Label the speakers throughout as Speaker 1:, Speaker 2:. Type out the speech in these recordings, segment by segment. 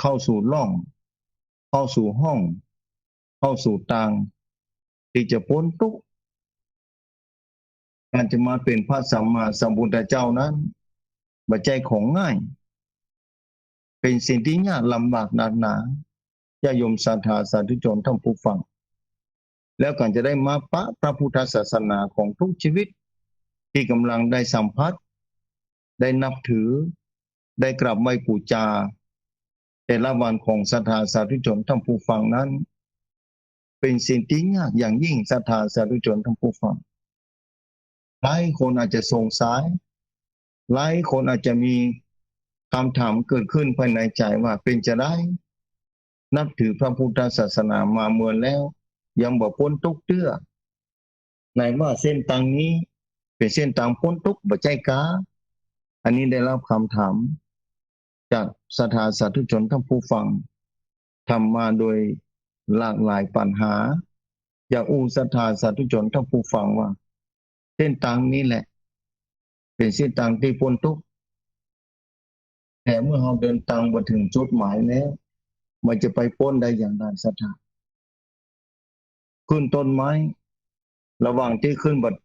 Speaker 1: เข้าสู่ร่องเข้าสู่ห้องเข้าสู่ทางที่จะพ้นทุกข์การจะมาเป็นพระสัมมาสัมพุทธเจ้านั้นบัจจัยของง่ายเป็นสิ่งที่ยากลำบากหนักหนาญาติโยมศรัทธาสาธุชนท่านผู้ฟังแล้วการจะได้มาปะพระพุทธศาสนาของทุกชีวิตที่กำลังได้สัมผัสได้นับถือได้กราบไหว้บูชาแต่ละวันของศรัทธาสาธุชนท่านผู้ฟังนั้นเป็นสิ่งที่ยากอย่างยิ่งศรัทธาสาธุชนท่านผู้ฟังหลายคนอาจจะสงสัยหลายคนอาจจะมีคำถามเกิดขึ้นภายในใจว่าเป็นจะได้นับถือพระพุทธศาสนามาเมื่อแล้วยังบ่พ้นทุกข์เตื้อในว่าเส้นทางนี้เป็นเส้นทางพ้นทุกข์บ่ใช่กาอันนี้ได้รับคำถามจากศรัทธาสาธุชนท่านผู้ฟังทำมาโดยหลากหลายปัญหาอยากศรัทธาสาธุชนท่านผู้ฟังว่าเส้นทางนี้แหละเป็นเส้นทางที่พ้นทุกข์แต่เมื่อเราเดินทางมาถึงจุดหมายแล้วมันจะไปพ้นได้อย่างไรศรัทธาขึ้นต้นไม้ระหว่างที่ขึ้นบัด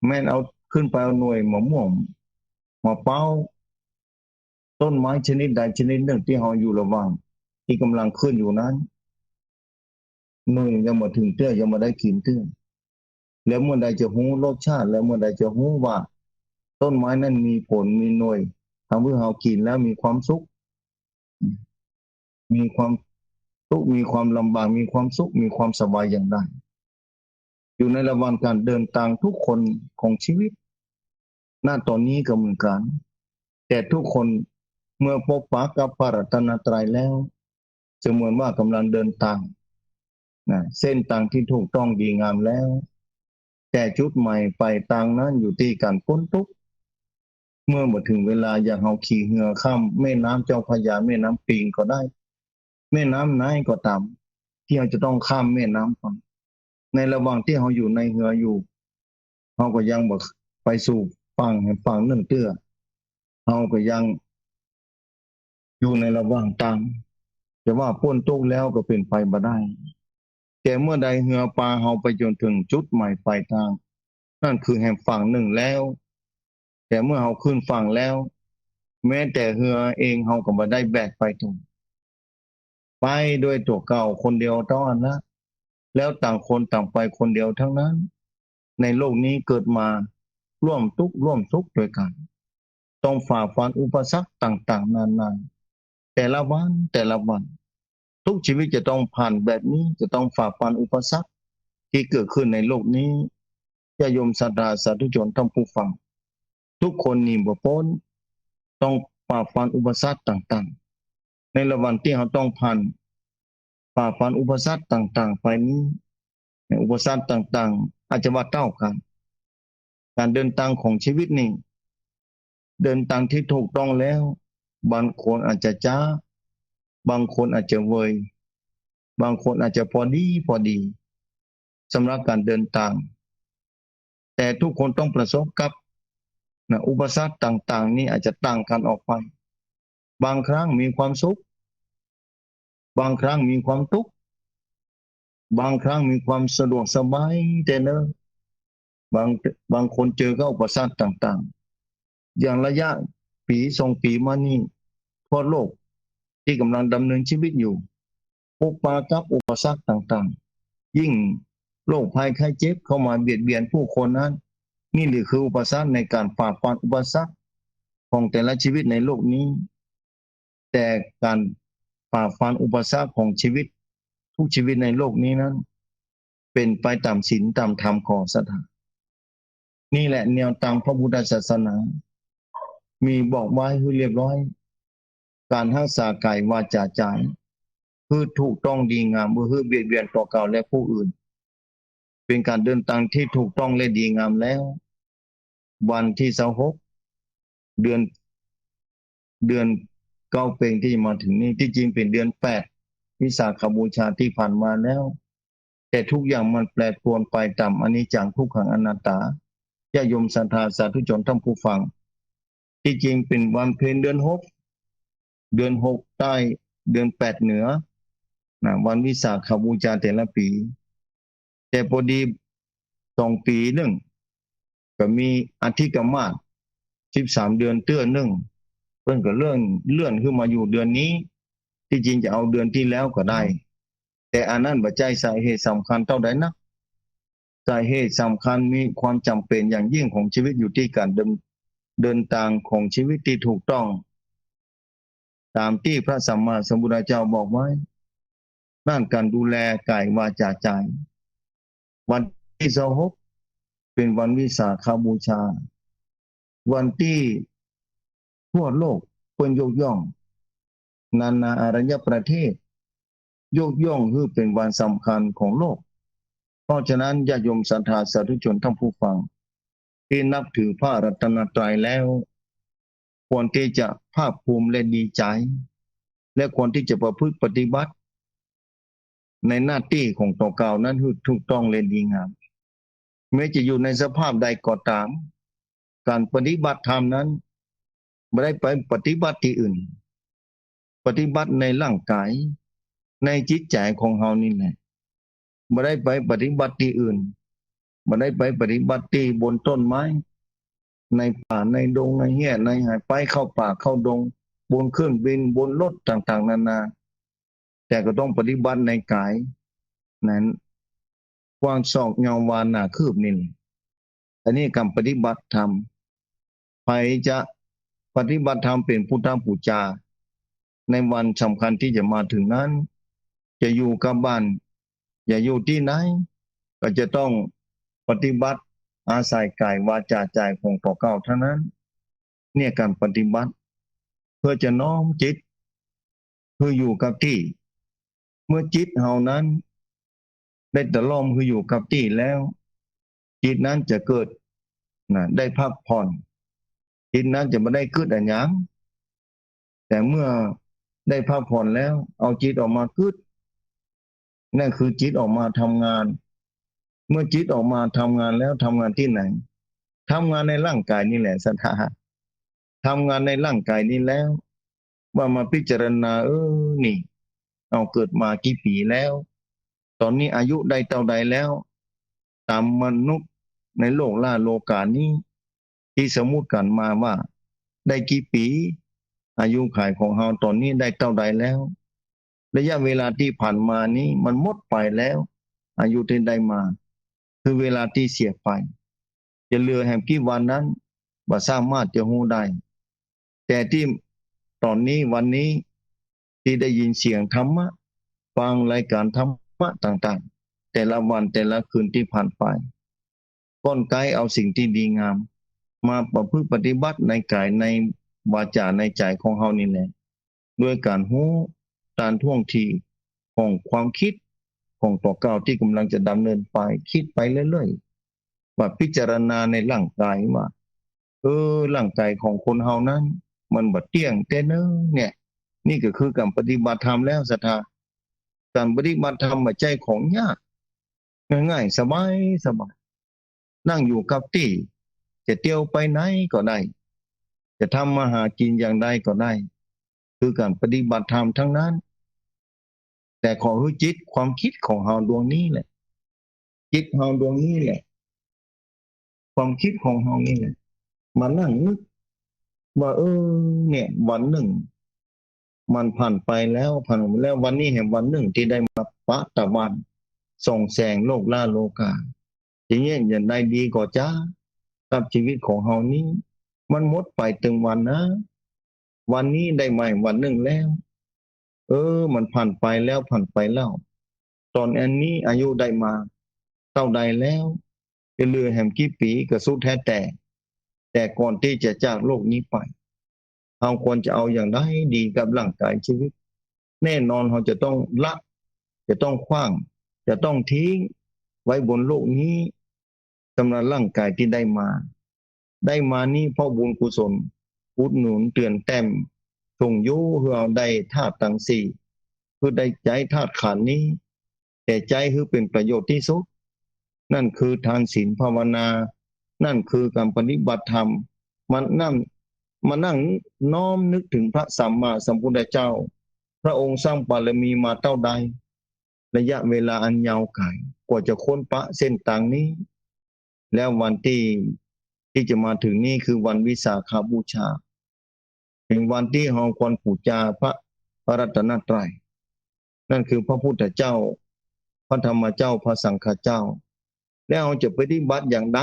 Speaker 1: แม่นเอาขึ้นไปเอาหน่วยมะม่วงมาเป้าต้นไม้ชนิดใดชนิดหนึ่งที่เราอยู่ระหว่างที่กำลังขึ้นอยู่นั้นหน่วยยังมาถึงเตื้อยังมาได้กินเตื้อแล้วเมื่อใดจะรู้รสชาติแล้วเมื่อใดจะรู้ว่าต้นไม้นั้นมีผลมีหน่วยทำให้เรากินแล้วมีความสุขมีความทุกข์มีความลำบากมีความสุขมีความสบายอย่างไรอยู่ในระหว่างการเดินทางทุกคนของชีวิตหน้าตอนนี้ก็เหมือนกันแต่ทุกคนเมื่อพบปะกับพระรัตนตรัยแล้วจะเหมือนว่ากำลังเดินทางเส้นทางที่ถูกต้องดีงามแล้วแต่จุดใหม่ไปทางนั้นอยู่ที่การพ้นทุกข์เมื่อมาถึงเวลาอยากเอาขี่เรือข้ามแม่น้ำเจ้าพระยาแม่น้ำปิงก็ได้แม่น้ำไหนก็ตามที่เราจะต้องข้ามแม่น้ำไปในระหว่างที่เราอยู่ในเรืออยู่เราก็ยังบอกไปสู่ฝั่งหนึ่งเตื้อเราก็ยังอยู่ในระหว่างทางแต่ว่าพ้นทุกข์แล้วก็เป็นไปบ่ได้แต่เมื่อใดเรือปลาเราไปจนถึงจุดหมายปลายทางนั่นคือแห่งฝั่งหนึ่งแล้วแต่เมื่อเราขึ้นฝั่งแล้วแม้แต่เรือเองเราก็บ่ได้แบกไปถึงไปด้วยตัวเก่าคนเดียวเท่านั้นนะแล้วต่างคนต่างไปคนเดียวทั้งนั้นในโลกนี้เกิดมาร่วมทุกข์ร่วมสุขด้วยกันต้องฝ่าฟันอุปสรรคต่างๆนานาแต่ละวันทุกชีวิตจะต้องผ่านแบบนี้จะต้องฝ่าฟันอุปสรรคที่เกิดขึ้นในโลกนี้ญาติโยมศรัทธาสาธุชนท่านผู้ฟังทุกคนหนีบ่พ้นต้องฝ่าฟันอุปสรรคต่างๆในระหว่างที่เราต้องฝ่าฟันอุปสรรคต่างๆไปนี้อุปสรรคต่างๆอาจจะว่าเท่ากันการเดินทางของชีวิตนี่เดินทางที่ถูกต้องแล้วบางคนอาจจะช้าบางคนอาจจะเวยบางคนอาจจะพอดีสำหรับการเดินทางแต่ทุกคนต้องประสบกับอุปสรรคต่างๆนี้อาจจะต่างกันออกไปบางครั้งมีความสุขบางครั้งมีความทุกข์บางครั้งมีความสะดวกสบายแต่เนอะบางคนเจอกับอุปสรรคต่างๆอย่างระยะปี2 ปีมานี้ทั่วโลกที่กำลังดำเนินชีวิตอยู่พบปะกับอุปสรรคต่างๆยิ่งโรคภัยไข้เจ็บเข้ามาเบียดเบียนผู้คนนั้นนี่แหละคืออุปสรรคในการฝ่าฟันอุปสรรคของแต่ละชีวิตในโลกนี้แต่การฝ่าฟันอุปสรรคของชีวิตทุกชีวิตในโลกนี้นั้นเป็นไปตามศีลตามธรรมของศรัทธานี่แหละแนวทางพระพุทธศาสนามีบอกไว้ให้เรียบร้อยการรักษากายวาจาใจคือถูกต้องดีงามบ่ให้เบียดเบียนต่อเก่าและผู้อื่นเป็นการเดินทางที่ถูกต้องและดีงามแล้ววันที่26เดือนเก้าเพ็งที่มาถึงนี้ที่จริงเป็นเดือน8วิสาขบูชาที่ผ่านมาแล้วแต่ทุกอย่างมันแปรปรวนไปตามอนิจจังทุกขังอนัตตาญาติโยมศรัทธาสาธุชนท่านผู้ฟังที่จริงเป็นวันเพ็ญเดือน6ใต้ เดือน8เหนือวันวิสาขบูชาแต่ละปีแต่พอดี2 ปีหนึ่งก็มีอาทิตย์กมาศ13เดือนเตื้อหนึ่งเพิ่นก็เลื่อนขึ้นมาอยู่เดือนนี้ที่จริงจะเอาเดือนที่แล้วก็ได้แต่อันนั้นบ่ใช่สาเหตุสำคัญเท่าใดนะสาเหตุสำคัญมีความจำเป็นอย่างยิ่งของชีวิตอยู่ที่การเดินทางของชีวิตที่ถูกต้องตามที่พระสัมมาสัมพุทธเจ้าบอกไว้ด้านการดูแลกายวาจาใจวันที่26เป็นวันวิสาขบูชาวันที่ทั่วโลกเพิ่นยกย่องนานาอารยประเทศยกย่องคือเป็นวันสำคัญของโลกเพราะฉะนั้นญาติโยมศรัทธาสาธุชนทั้งผู้ฟังที่นับถือพระรัตนตรัยแล้วควรที่จะภาคภูมิและดีใจและควรที่จะประพฤติปฏิบัติในหน้าที่ของตัวเก่านั้นคือถูกต้องและดีงามแม้จะอยู่ในสภาพใดก็ตามการปฏิบัติธรรมนั้นไม่ได้ไปปฏิบัติที่อื่นปฏิบัติในร่างกายในจิตใจของเฮานี่แหละไม่ได้ไปปฏิบัติที่อื่นไม่ได้ไปปฏิบัติที่บนต้นไม้ในป่าในดงในเหี้ยในหายไปเข้าป่าเข้าดงบนเครื่องบินบนรถต่างๆนานาแต่ก็ต้องปฏิบัติในกายนั้นกว้างศอกยาววาหนาคืบนี่อันนี้การปฏิบัติธรรมใครจะปฏิบัติธรรมเป็นพุทธบูชาในวันสำคัญที่จะมาถึงนั้นจะอยู่กับบ้านอย่าอยู่ที่ไหนก็จะต้องปฏิบัติอาศัยกายวาจาใจของตัวเก่าเท่านั้นเนี่ยการปฏิบัติเพื่อจะน้อมจิตเพื่ออยู่กับที่เมื่อจิตเฮานั้นได้ตะล่อมคืออยู่กับที่แล้วจิตนั้นจะเกิดได้พักผ่อนจิตนั้นจะไม่ได้คิดอันหยังแต่เมื่อได้พักผ่อนแล้วเอาจิตออกมาคิดนั่นคือจิตออกมาทำงานเมื่อจิตออกมาทำงานแล้วทำงานที่ไหนทำงานในร่างกายนี่แหละสัทธาทำงานในร่างกายนี้แล้วว่ามาพิจารณานี่เอาเกิดมากี่ปีแล้วตอนนี้อายุได้เท่าใดแล้วตามมนุษย์ในโลกโลกานี้ที่สมมุติกันมาว่าได้กี่ปีอายุขัยของเฮาตอนนี้ได้เท่าใดแล้วระยะเวลาที่ผ่านมานี้มันหมดไปแล้วอายุที่ได้มาคือเวลาที่เสียไปจะเหลือแห่งกี่วันนั้นบ่สามารถจะรู้ได้แต่ที่ตอนนี้วันนี้ที่ได้ยินเสียงธรรมะฟังรายการธรรมะต่างๆแต่ละวันแต่ละคืนที่ผ่านไปก้นไกลเอาสิ่งที่ดีงามมาประพฤติปฏิบัติในกายในวาจาในใจของเฮานี่แหละด้วยการรู้การท่วงทีของความคิดของตัวเก่าที่กำลังจะดำเนินไปคิดไปเรื่อยๆว่าพิจารณาในร่างกายว่าร่างกายของคนเฮานั้นมันบ่เที่ยงแต่เนอะเนี่ยนี่ก็คือการปฏิบัติธรรมแล้วศรัทธาการปฏิบัติธรรมบ่ใช่ของยากง่ายๆสบายนั่งอยู่กับที่จะเที่ยวไปไหนก็ได้จะทำมาหากินอย่างใดก็ได้คือการปฏิบัติธรรมทั้งนั้นแต่ขอรู้จิตความคิดของเฮาดวงนี้แหละจิตเฮาดวงนี้แหละความคิดของเฮานี่แหละมานั่งนึกว่าเนี่ยวันหนึ่งมันผ่านไปแล้ววันนี้แห่งวันหนึ่งที่ได้มาปะตะวันส่องแสงโลกโลกาอย่างเงี้ยอย่างใดดีก็จ้ากับชีวิตของเฮานี้มันหมดไปถึงวันนะวันนี้ได้ใหม่วันหนึ่งแล้วมันผ่านไปแล้วตอนอันนี้อายุได้มาเท่าใดแล้วจะเหลือแห่งกี่ปีก็สุดแท้แต่ก่อนที่จะจากโลกนี้ไปเราควรจะเอาอย่างไรดีกับร่างกายชีวิตแน่นอนเราจะต้องละจะต้องขว้างจะต้องทิ้งไว้บนโลกนี้สำหรับร่างกายที่ได้มานี้เพราะบุญกุศลอุดหนุนเตือนแต้มส่งอยู่เพื่อเอาได้ธาตุทั้งสี่คือได้ใจธาตุขันธ์นี้แต่ใจคือเป็นประโยชน์ที่สุดนั่นคือทานศีลภาวนานั่นคือการปฏิบัติธรรมมานั่งน้อมนึกถึงพระสัมมาสัมพุทธเจ้า พระองค์สร้างบารมีมาเท่าใดระยะเวลาอันยาวไกลกว่าจะค้นพระเส้นทางนี้แล้ววันที่จะมาถึงนี้คือวันวิสาขบูชาเป็นวันที่เราควรบูชาพระรัตนตรัยนั่นคือพระพุทธเจ้าพระธรรมเจ้าพระสังฆเจ้าแล้วเราจะปฏิบัติอย่างไร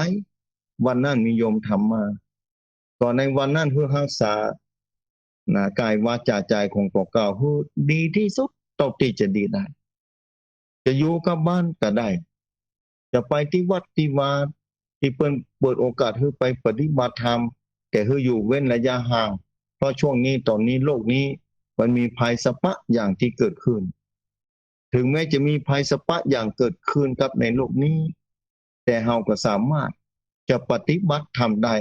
Speaker 1: วันนั้นมีโยมทำมาก่อนในวันนั้นเพื่อรักษากายวาจาใจของพวกเราให้ดีที่สุดเท่าที่จะดีได้จะอยู่กับบ้านก็ได้จะไปที่วัดที่วาที่เปิดโอกาสให้ไปปฏิบัติธรรมแต่ให้อยู่เว้นระยะห่างเพราะช่วงนี้ตอนนี้โลกนี้มันมีภัยสปะอย่างที่เกิดขึ้นถึงแม้จะมีภัยสปะอย่างเกิดขึ้นกับในโลกนี้แต่เราก็สามารถจะปฏิบัติธรรมได้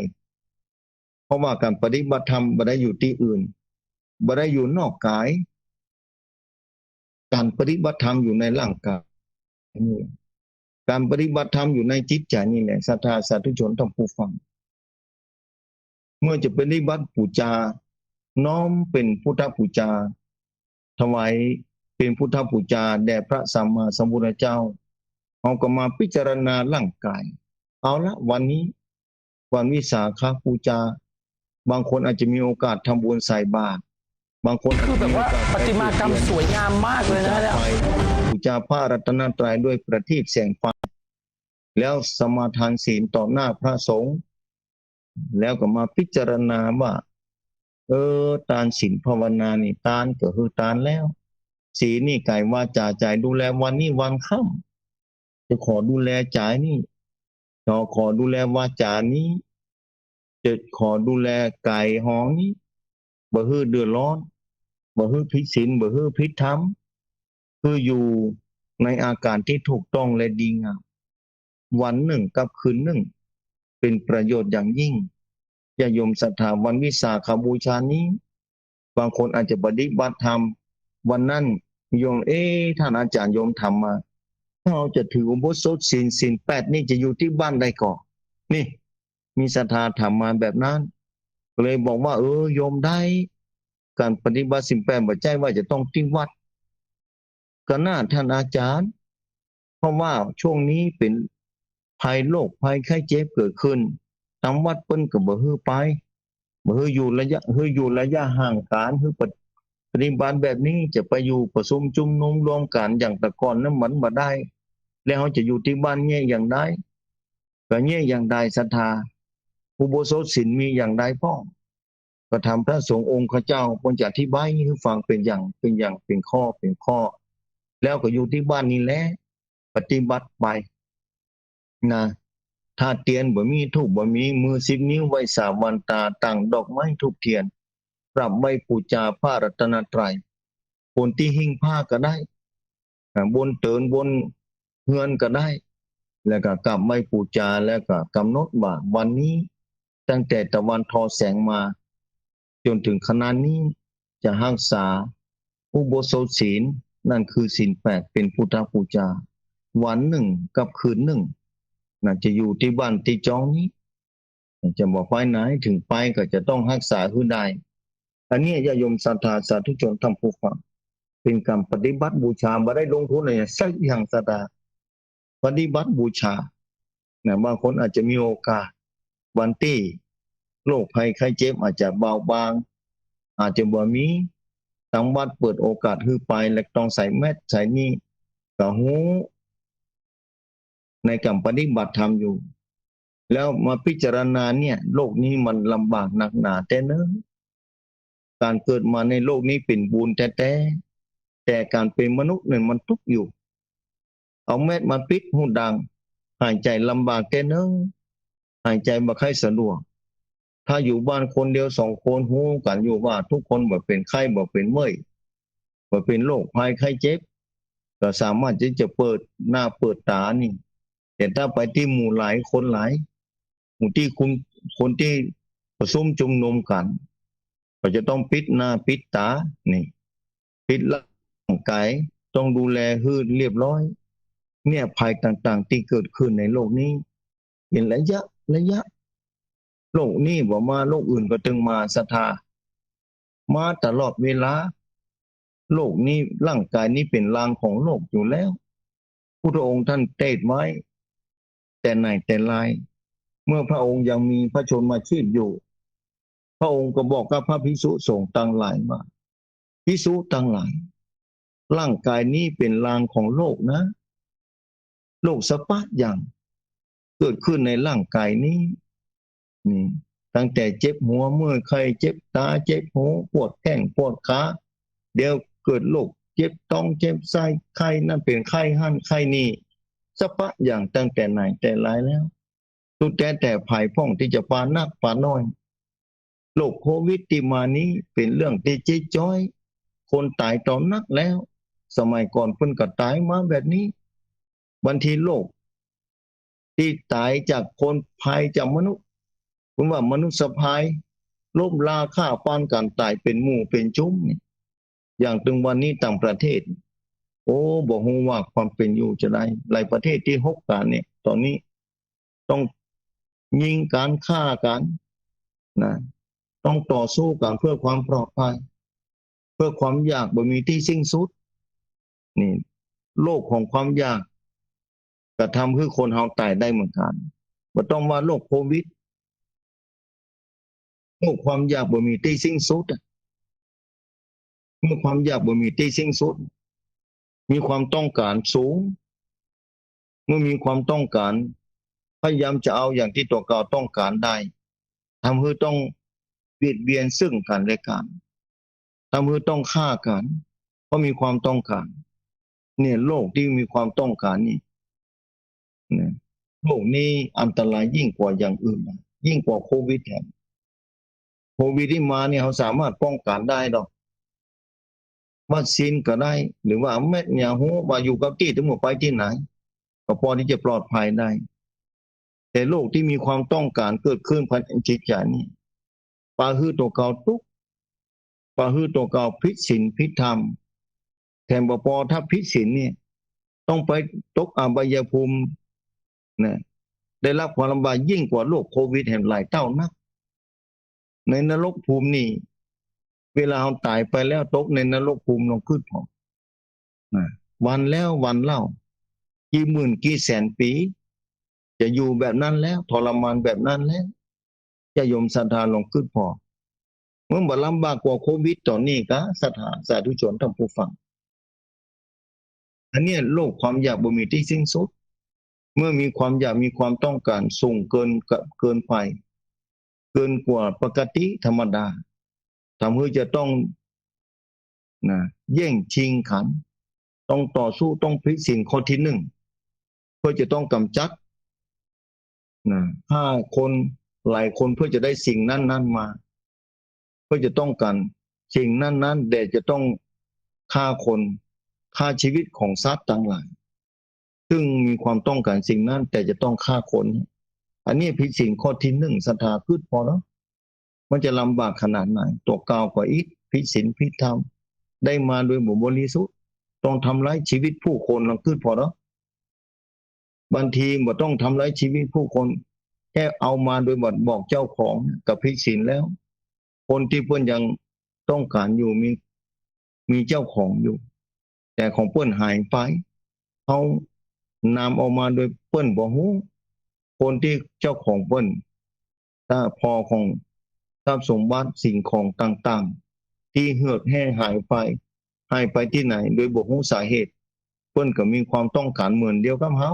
Speaker 1: เพราะว่าการปฏิบัติธรรมไม่ได้อยู่ที่อื่นไม่ได้อยู่นอกกายการปฏิบัติธรรมอยู่ในร่างกายนี่การปฏิบัติธรรมอยู่ในจิตใจนี่แหละศรัทธาสาธุชนทั้งผู้ฟังเมื่อจะปฏิบัติบูชาน้อมเป็นพุทธบูชาถวายเป็นพุทธบูชาแด่พระสัมมาสัมพุทธเจ้าเราก็มาพิจารณาร่างกายเอาละวันนี้วันวิสาขบูชาบางคนอาจจะมีโอกาสทำบุญใส่บาตรบางคน
Speaker 2: คือแบบว่าประติมากรรมสวยงามมากเลยนะเนี่ย
Speaker 1: บูชาพระรัตนตรัยด้วยประทีปแสงไฟแล้วสมาทานศีลต่อหน้าพระสงฆ์แล้วก็มาพิจารณาว่าทานศีลภาวนานี่ทานก็คือทานแล้วศีลนี่กายวาจาใจดูแลวันนี้วันค่ำจะขอดูแลใจนี่ขอดูแลวาจานี้จะขอดูแลกายห้องนี้บ่ฮื้อเดือดร้อนบ่ฮื้อผิดศีลบ่ฮื้อผิดธรรมคืออยู่ในอาการที่ถูกต้องและดีงามวันหนึ่งกับคืนหนึ่งเป็นประโยชน์อย่างยิ่งญาติโยมศรัทธาวันวิสาขบูชานี้บางคนอาจจะปฏิบัติธรรมวันนั้นโยมท่านอาจารย์โยมทำมาถ้าเราจะถืออุโบสถศีล8นี่จะอยู่ที่บ้านได้ก่อนนี่มีศรัทธาทำมาแบบนั้นก็เลยบอกว่าโยมได้การปฏิบัติศีล8บ่ใช่ว่าจะต้องที่วัดก็น่าท่านอาจารย์เพราะว่าช่วงนี้เป็นภัยโรคภัยไข้เจ็บเกิดขึ้นทางวัดเปิ้นก็บ่ฮื้อไปบ่ฮื้ออยู่ระยะห่างกันฮื้อปฏิบัติแบบนี้จะไปอยู่ประชุมชุมนุมรวมกันอย่างแต่ก่อนนั้นมันบ่ได้แล้วเขาจะอยู่ที่บ้านแย่อย่างใดก็แย่อย่างใดศรัทธาอุโบสถศีลมีอย่างใดพ่อก็ทำพระสงฆ์องค์เจ้าควรจะอธิบายให้ฟังเป็นข้อแล้วก็อยู่ที่บ้านนี่แหละปฏิบัติไปนะถ้าเทียนบ่มีธูปบ่มีมือ10 นิ้วไว้3 วันตาตั้งดอกไม้ธูปเทียนปรับไว้บูชาพระรัตนตรัยบนที่หิ้งผ้าก็ได้บนเตินบนเฮือนก็ได้แล้วก็กลับไว้บูชาแล้วก็กำหนดว่าวันนี้ตั้งแต่ตะวันทอแสงมาจนถึงขณะนี้จะรักษาอุโบสถศีลนั่นคือศีล8เป็นพุทธบูชาวันหนึ่งกับคืนหนึ่งน่าจะอยู่ที่บ้านที่จองนี้จะบอกไปไหนถึงไปก็จะต้องรักษาให้ได้อันนี้ญาติโยมศรัทธาสาธุชนทั้งผู้ฟังเป็นการปฏิบัติบูชาไม่ได้ลงทุนอะไรสักอย่างศรัทธาปฏิบัติบูชาบางคนอาจจะมีโอกาสวันที่โรคภัยไข้เจ็บอาจจะเบาบางอาจจะบ่มีทางวัดเปิดโอกาสให้ไปและต้องใส่แมสใส่นี่ก็หูในการปฏิบัติธรรมอยู่แล้วมาพิจารณาเนี่ยโลกนี้มันลำบากหนักหนาแต่เนิ่นการเกิดมาในโลกนี้เป็นบุญแต่การเป็นมนุษย์เนี่ยมันทุกข์อยู่เอาแมสมาปิดหูดังหายใจลำบากแต่เนิ่นหายใจบ่ค่อยสะดวกถ้าอยู่บ้านคนเดียว2 คนหูกันอยู่ว่าทุกคนบ่เป็นไข้บ่เป็นเมื่อยบ่เป็นโรคภัยไข้เจ็บก็สามารถที่จะเปิดหน้าเปิดตานี่แต่ถ้าไปที่หมู่หลายคนหลายหมู่ที่คนที่ประชุมชุมนุมกันก็จะต้องปิดหน้าปิดตานี่ปิดร่างกายต้องดูแลให้เรียบร้อยเนี่ยภัยต่างๆที่เกิดขึ้นในโลกนี้เป็นระยะโลกนี้บ่มาโลกอื่นก็ถึงมาศรัทธามาตลอดเวลา โลกนี้ร่างกายนี้เป็นรางของโลกอยู่แล้วพุทธองค์ท่านเทศน์ไว้แต่ไหนแต่ไรเมื่อพระองค์ยังมีพระชนมาชีพอยู่พระองค์ก็บอกกับพระภิกษุสงฆ์ทั้งหลายว่าภิกษุทั้งหลายร่างกายนี้เป็นรางของโลกนะโลกสปะอย่างเกิดขึ้นในร่างกายนี้นี่ตั้งแต่เจ็บหัวเมื่อยไข้เจ็บตาเจ็บหูปวดแข้งปวดขาเดี๋ยวเกิดโรคเจ็บท้องเจ็บไส้ไข้นั่นเป็นไข้หั่นไข้นี่สปะอย่างตั้งแต่ไหนแต่ไรแล้วสุดแต่ภายพ้องที่จะปานักปาน้อยโรคโควิดที่มานี้เป็นเรื่องที่เจ๊จ้อยคนตายตอนนักแล้วสมัยก่อนเพิ่นก็ตายมาแบบนี้บางทีโรคที่ตายจากคนภัยจากมนุษย์ผมว่ามนุษย์สภายล้มลาฆ่าปานกันตายเป็นหมู่เป็นจุ้มนี่อย่างถึงวันนี้ต่างประเทศโอ้บอกว่าความเป็นอยู่จะได้หลายประเทศที่ฮกกันเนี่ยตอนนี้ต้องยิงการฆ่ากันนะต้องต่อสู้กันเพื่อความปลอดภัยเพื่อความอยากบ่มีที่สิ้นสุดนี่โลกของความอยากกระทำให้คนเฮาตายได้เหมือนกันบ่ต้องว่าโรคโควิดเมื่อความอยากบ่มีที่สิ้นสุดเมื่อความอยากบ่มีที่สิ้นสุดมีความต้องการสูงเมื่อมีความต้องการพยายามจะเอาอย่างที่ตัวเก่าต้องการได้ทำให้ต้องเบียดเบียนซึ่งกันและกันทำให้ต้องฆ่ากันเพราะมีความต้องการเนี่ยโลกที่มีความต้องการนี่นะโลกนี้อันตรายยิ่งกว่าอย่างอื่นยิ่งกว่าโควิดแถมโควิดที่มาเนี่ยเขาสามารถป้องกันได้ดอกวัคซีนก็ได้หรือว่าเม็ดยาหูว่าอยู่กับที่ถึงหมดไปที่ไหนก็พอที่จะปลอดภัยได้แต่โลกที่มีความต้องการเกิดขึ้นภายในจิตใจนี่ปาฮือตัวเก่าทุกปาฮือตัวเก่าผิดศีลผิดธรรมแถมบ่พอถ้าผิดศีลเนี่ยต้องไปตกอบายภูมินะได้รับความลำบากยิ่งกว่าโรคโควิดแห่งหลายเท่านักในนรกภูมินี่เวลาเราตายไปแล้วตกในนรกภูมิลงขึ้นพอวันแล้ววันเล่ากี่หมื่นกี่แสนปีจะอยู่แบบนั้นแล้วทรมานแบบนั้นแล้วจะยมศรัทธาลงขึ้นพอเมื่อบ่ลำบากกว่าโควิดตอนนี้ก็ศรัทธาสาธุชนท่านผู้ฟังอันนี้โลกความอยากบ่มีที่สิ้นสุดเมื่อมีความอยากมีความต้องการสูงเกินไปเกินกว่าปกติธรรมดาทำให้จะต้องนะแย่งชิงขันต้องต่อสู้ต้องพิสิทธิ์ข้อที่หนึ่งเพื่อจะต้องกำจัดนะฆ่าคนหลายคนเพื่อจะได้สิ่งนั้นมาเพื่อจะต้องการสิ่งนั้นแต่จะต้องฆ่าคนฆ่าชีวิตของสัตว์ต่างหลายซึ่งมีความต้องการสิ่งนั้นแต่จะต้องฆ่าคนอันนี้ผิดศีลข้อที่หนึ่งศรัทธาขึ้นพอแล้วมันจะลำบากขนาดไหนตัวเก่ากว่าอีกผิดศีลผิดธรรมได้มาโดยบริสุทธิ์ต้องทำร้ายชีวิตผู้คนลังขึ้นพอแล้วบางทีบ่ต้องทำร้ายชีวิตผู้คนแค่เอามาโดยบอกเจ้าของกับผิดศีลแล้วคนที่เพิ่นยังต้องการอยู่มีเจ้าของอยู่แต่ของเพิ่นหายไปเขานำออกมาโดยเพิ่นบ่ฮู้คนที่เจ้าของเพิ่นถ้าพอของทรัพย์สมบัติสิ่งของต่างๆที่เหือดแห้งหายไปที่ไหนโดยบ่ฮู้สาเหตุเพิ่นก็มีความต้องการเหมือนเดียวกับเฮา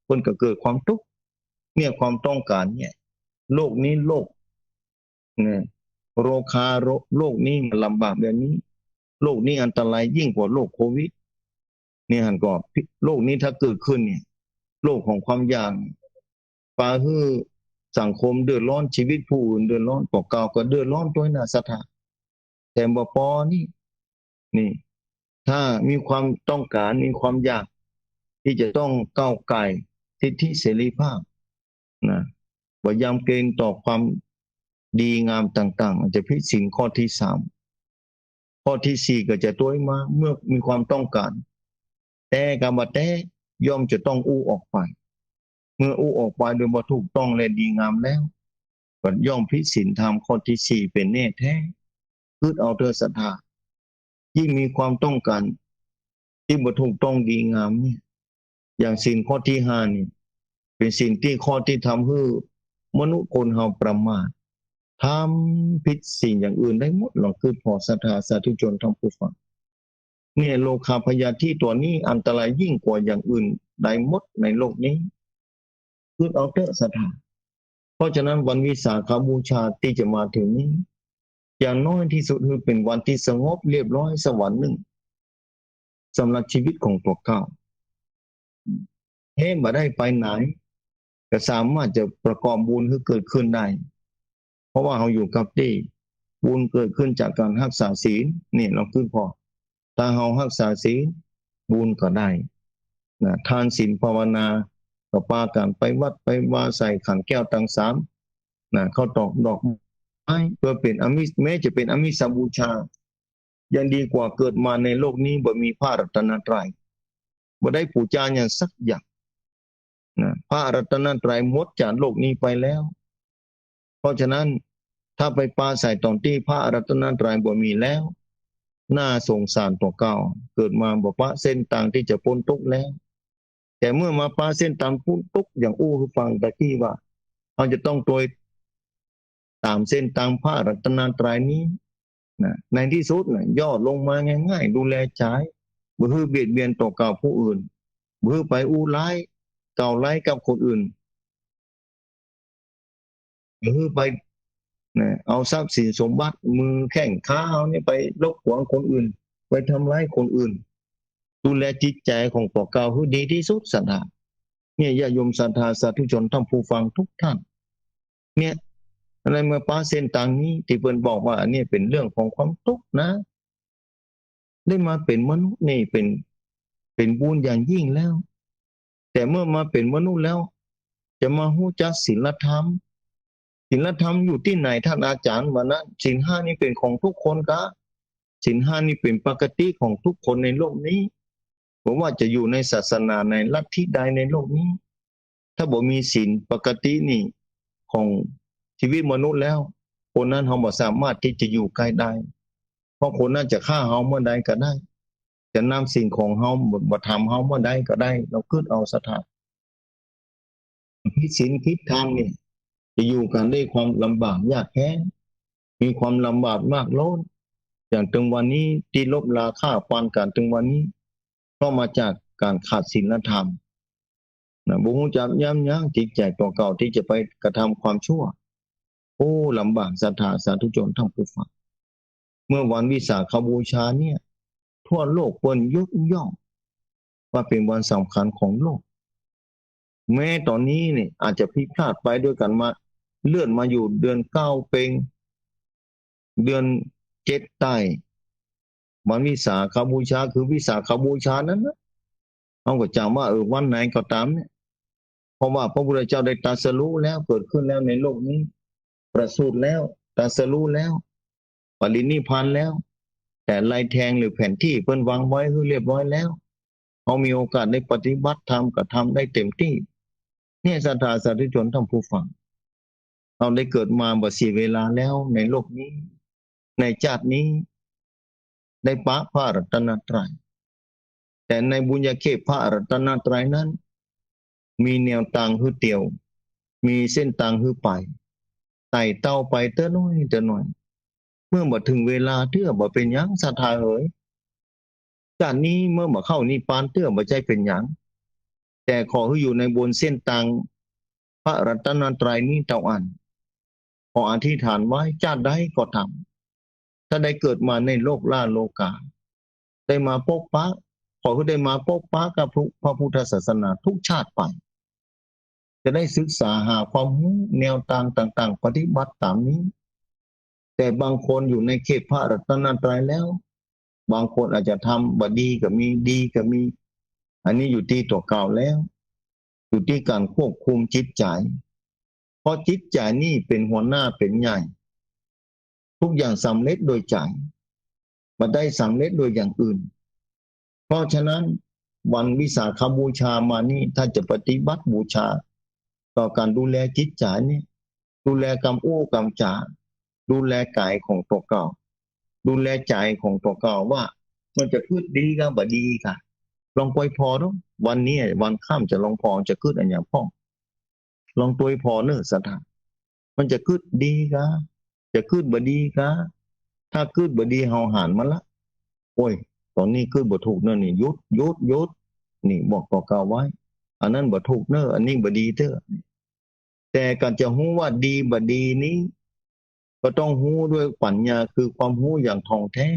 Speaker 1: เพิ่นก็เกิดความทุกข์เนี่ยความต้องการเนี่ยโลกนี้โลกเนี่ยโรคาโลกนี้มันลำบากแบบนี้โลกนี้อันตรายยิ่งกว่าโรคโควิดเนี่ยหันก็โลกนี้ถ้าเกิดขึ้นเนี่ยโลกของความอยากปาฮือสังคมเดือดร้อนชีวิตผู้อื่นเดือดร้อนปกเก่าก็เดือดร้อนด้วยนะสถาแต่บ่พอนี่ถ้ามีความต้องการมีความอยากที่จะต้องก้าวไก่สิทธิเสรีภาพนะบ่ยำเกรงต่อความดีงามต่างๆอาจจะผิดศีลข้อที่สามข้อที่สี่ก็จะตัวมาเมื่อมีความต้องการแต่กรรมแต่ย่อมจะต้องอู้ออกไปเมื่ออู้ออกไปโดยบ่ถูกต้องและดีงามแล้วก็ย่อมผิดศีลธรรมข้อที่สี่เป็นแน่แท้คืดเอาเธอศรัทธา ยิ่งมีความต้องการที่บ่ถูกต้องดีงามเนี่ยอย่างศีลข้อที่ห้านี่เป็นศีลที่ข้อที่ทำให้มนุษย์คนเฮาประมาททำผิดสิ่งอย่างอื่นได้หมดหรอกคือพอศรัทธาสาธุชนทั้งผู้ฟังเนี่ยโลคาพยาธิตัวนี้อันตรายยิ่งกว่าอย่างอื่นได้หมดในโลกนี้คือเอาเถอะศรัทธาเพราะฉะนั้นวันวิสาขบูชาที่จะมาถึงนี้อย่างน้อยที่สุดคือเป็นวันที่สงบเรียบร้อยสวรรค์หนึ่งสำหรับชีวิตของตัวเก่าบ่ได้ไปไหนก็สามารถจะประกอบบุญให้เกิดขึ้นได้เพราะว่าเราอยู่กับที่บุญเกิดขึ้นจากการรักษาศีลนี่เราคือพอถ้าเรารักษาศีลบุญก็ได้นะทานศีลภาวนาก็ปากันไปวัดไปวาใส่ขันแก้วตังสามนะเขาตอกดอกไม้เพื่อเป็นอมิสแม้จะเป็นอมิสบูชายังดีกว่าเกิดมาในโลกนี้บ่มีพระรัตนตรัยบ่ได้บูชาอย่างสักอย่างนะพระรัตนตรัยหมดจากโลกนี้ไปแล้วเพราะฉะนั้นถ้าไปปาใส่ตอนที่พระรัตนตรัยบ่มีแล้วน่าสงสารตัวเก่าเกิดมาบ่ปะเส้นต่างที่จะพ้นทุกข์แล้วแต่เมื่อมาปาเส้นต่างพ้นทุกข์อย่างอู้คือฟังตะกี้ว่าเราจะต้องโดยตามเส้นทางพระรัตนตรัยนี้นะในที่สุดนะย่อลงมาง่ายๆดูแลใจบ่ฮือเบียดเบียนต่อเก่าผู้อื่นบ่ฮือไปอู้ร้ายเก่าร้ายกับคนอื่นบ่ฮือไปนะเอาทรัพย์สินสมบัติมือแข้งขาเอาเนี่ยไปรบกวนคนอื่นไปทำร้ายคนอื่นดูแลจิตใจของตัวเก่าให้ดีที่สุดศรัทธาเนี่ยญาติโยมศรัทธาสาธุชนท่านผู้ฟังทุกท่านเนี่ยอะไรเมื่อป้าเส้นต่างนี้ที่เพิ่นบอกว่าอันนี้เป็นเรื่องของความทุกข์นะได้มาเป็นมนุษย์นี่เป็นบุญอย่างยิ่งแล้วแต่เมื่อมาเป็นมนุษย์แล้วจะมารู้จักศีลธรรมศีลธรรมอยู่ที่ไหนท่านอาจารย์ว่านั้นศีลห้านี่เป็นของทุกคนกะศีลห้านี่เป็นปกติของทุกคนในโลกนี้ผมว่าจะอยู่ในศาสนาในลัทธิใดในโลกนี้ถ้าบ่มีศีลปกตินี่ของชีวิตมนุษย์แล้วคนนั้นเขาบ่สามารถที่จะอยู่ใกล้ได้เพราะคนนั้นจะฆ่าเขาเมื่อใดก็ได้จะนำสิ่งของเขาบ่ทำเขาเมื่อใดก็ได้เราคิดเอาศรัทธาผิดศีลผิดธรรมนี่จะอยู่กันด้วยความลำบากยากแค้นมีความลำบากมากล้นอย่างถึงวันนี้ที่ลบราฆ่าฟันกันถึงวันนี้ก็มาจากการขาดศีลธรรมนะบุญจับย้ำยั้งจิตใจตัวเก่าที่จะไปกระทำความชั่วโอ้ลำบากศรัทธาสาธุชนทั้งผู้ฟังเมื่อวันวิสาขบูชาเนี่ยทั่วโลกควรยกย่องว่าเป็นวันสำคัญของโลกแม้ตอนนี้เนี่ยอาจจะผิดพลาดไปด้วยกันมาเลื่อนมาอยู่เดือนเก้าเป็นเดือนเจ็ดใต้วันวิสาขบูชาคือวิสาขบูชานั้นนะเอาก็จำว่าวันไหนก็ตามเนี่ยเพราะว่าพระพุทธเจ้าได้ตรัสรู้แล้วเกิดขึ้นแล้วในโลกนี้ประสูติแล้วตรัสรู้แล้วปรินิพพานแล้วแต่ลายแทงหรือแผนที่เพิ่นวางไว้คือเรียบร้อยแล้วเขามีโอกาสได้ปฏิบัติธรรมก็ทำได้เต็มที่เนี่ยศรัทธาสาธุชนท่านผู้ฟังเราได้เกิดมาบ่เสียเวลาแล้วในโลกนี้ในชาตินี้ได้ปะพระรัตนตรัยแต่ในบุญญาเขตพระรัตนตรัยนั้นมีแนวทางคือเตียวมีเส้นทางคือไปไต่เต้าไปเต้อน้อยเต้อน้อยเมื่อบ่ถึงเวลาเตื้อบ่เป็นหยังศรัทธาเอ๋ยชาตินี้เมื่อบ่เข้านิพพานเตื้อบ่ใจเป็นหยังแต่ขอให้อยู่ในบนเส้นทางพระรัตนตรัยนี้เท่าอันขออธิษฐานไว้ชาติใดก็ทำถ้าได้เกิดมาในโลกล่าโลกาได้มาพบปะขอให้ได้มาพบปะกับพระพุทธศาสนาทุกชาติไปจะได้ศึกษาหาความรู้แนวทางต่างๆปฏิบัติตามนี้แต่บางคนอยู่ในเขตพระรัตนตรัยแล้วบางคนอาจจะทำบ่ดีก็มีดีก็มีอันนี้อยู่ที่ตัวเก่าแล้วอยู่ที่การควบคุมจิตใจเพราะจิตใจนี่เป็นหัวหน้าเป็นใหญ่ทุกอย่างสำเร็จโดยใจไม่ได้สำเร็จโดยอย่างอื่นเพราะฉะนั้นวันวิสาขบูชามานี่ถ้าจะปฏิบัติบูชาต่อการดูแลจิตใจนี่ดูแลกรรมอู้กรรมจาดูแลกายของตัวเก่าดูแลใจของตัวเก่าว่า มันจะคืดดีก็บ่ดีค่ะลองปล่อยพอดูวันนี้วันข้ามจะลองพอจะคืดอันอย่างพ่องลองตัวพอเนอะสถานมันจะคืดดีก็จะคืดบ่ดีก็ถ้าคืดบ่ดีเฮาหานมันละโอ้ยตอนนี้คืดบ่ถูกเนอะนี่หยุดนี่บอกต่อเก่าไว้อันนั้นบ่ถูกเนอะอันนี้บ่ดีเด้อแต่การจะรู้ว่าดีบ่ดีนี้ก็ต้องรู้ด้วยปัญญาคือความรู้อย่างท่องแท้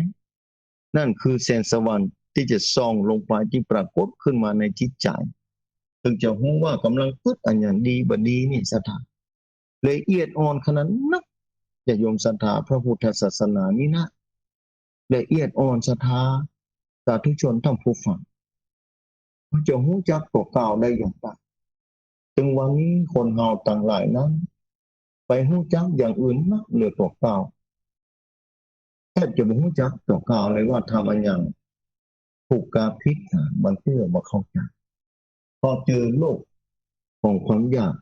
Speaker 1: นั่นคือแสงสว่างที่จะส่องลงไปที่ปรากฏขึ้นมาในจิตใจถึงจะรู้ว่ากำลังพึดอันอย่างดีบ่ดีนี่สถานละเอียดอ่อนขนาดนักจะโยมศรัทธาพระพุทธศาสนานี้นะละเอียดอ่อนศรัทธาสาธุชนทั้งผู้ฟังเขาจะรู้จักตัวเก่าได้อย่างไรถึงวันนี้คนเฮาต่างหลายนั้นไปรู้จักอย่างอื่นนักเหนือตัวเก่าแทบจะไม่รู้จักตัวเก่าเลยว่าทำอันอย่างถูกกาพิษบางเรื่องมาเข้าใจพอเจอโลกของความอยาก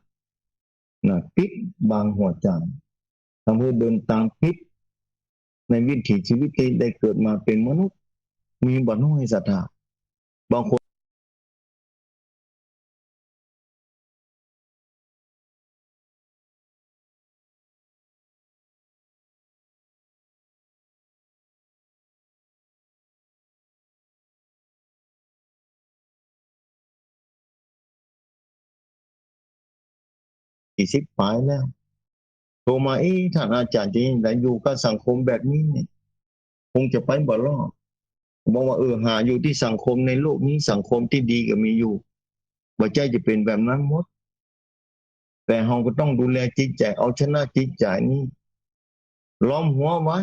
Speaker 1: นะพิษบางหัวใจทำให้เดินตามพิษในวิถีชีวิตที่ได้เกิดมาเป็นมนุษย์มีบ่น้อยศรัทธาบางคน40ปลายแล้วโทรมาท่านอาจารย์จะยังไงอยู่กับสังคมแบบนี้เนี่ยคงจะไปบ่รอดบอกว่าหาอยู่ที่สังคมในโลกนี้สังคมที่ดีก็มีอยู่ว่าใจจะเป็นแบบนั้นหมดแต่เราก็ต้องดูแลจิตใจเอาชนะจิตใจนี้ล้อมหัวไว้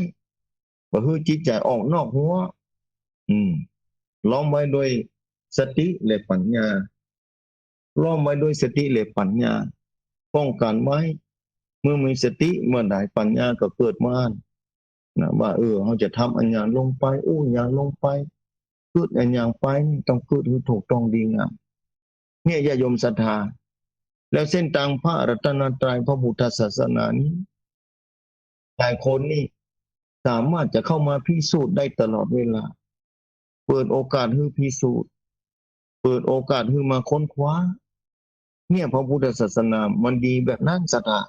Speaker 1: บ่ให้จิตใจออกนอกหัวอืมล้อมไว้โดยสติและปัญญาล้อมไว้โดยสติและปัญญาป้องกันไว้เมื่อมีสติเมื่อใดปัญญาก็เกิดมานะว่าเราจะทำอันอย่างลงไปอย่างลงไปพูดอันอย่างไปนี่ต้องพูดให้ถูกต้องดีงามเนี่ยญาติโยมศรัทธาแล้วเส้นทางพระรัตนตรัยพระพุทธศาสนานี้หลายคนนี่สามารถจะเข้ามาพิสูจน์ได้ตลอดเวลาเปิดโอกาสให้พิสูจน์เปิดโอกาสให้มาค้นคว้าเนี่ยพระพุทธศาสนามันดีแบบนั้นศรัทธา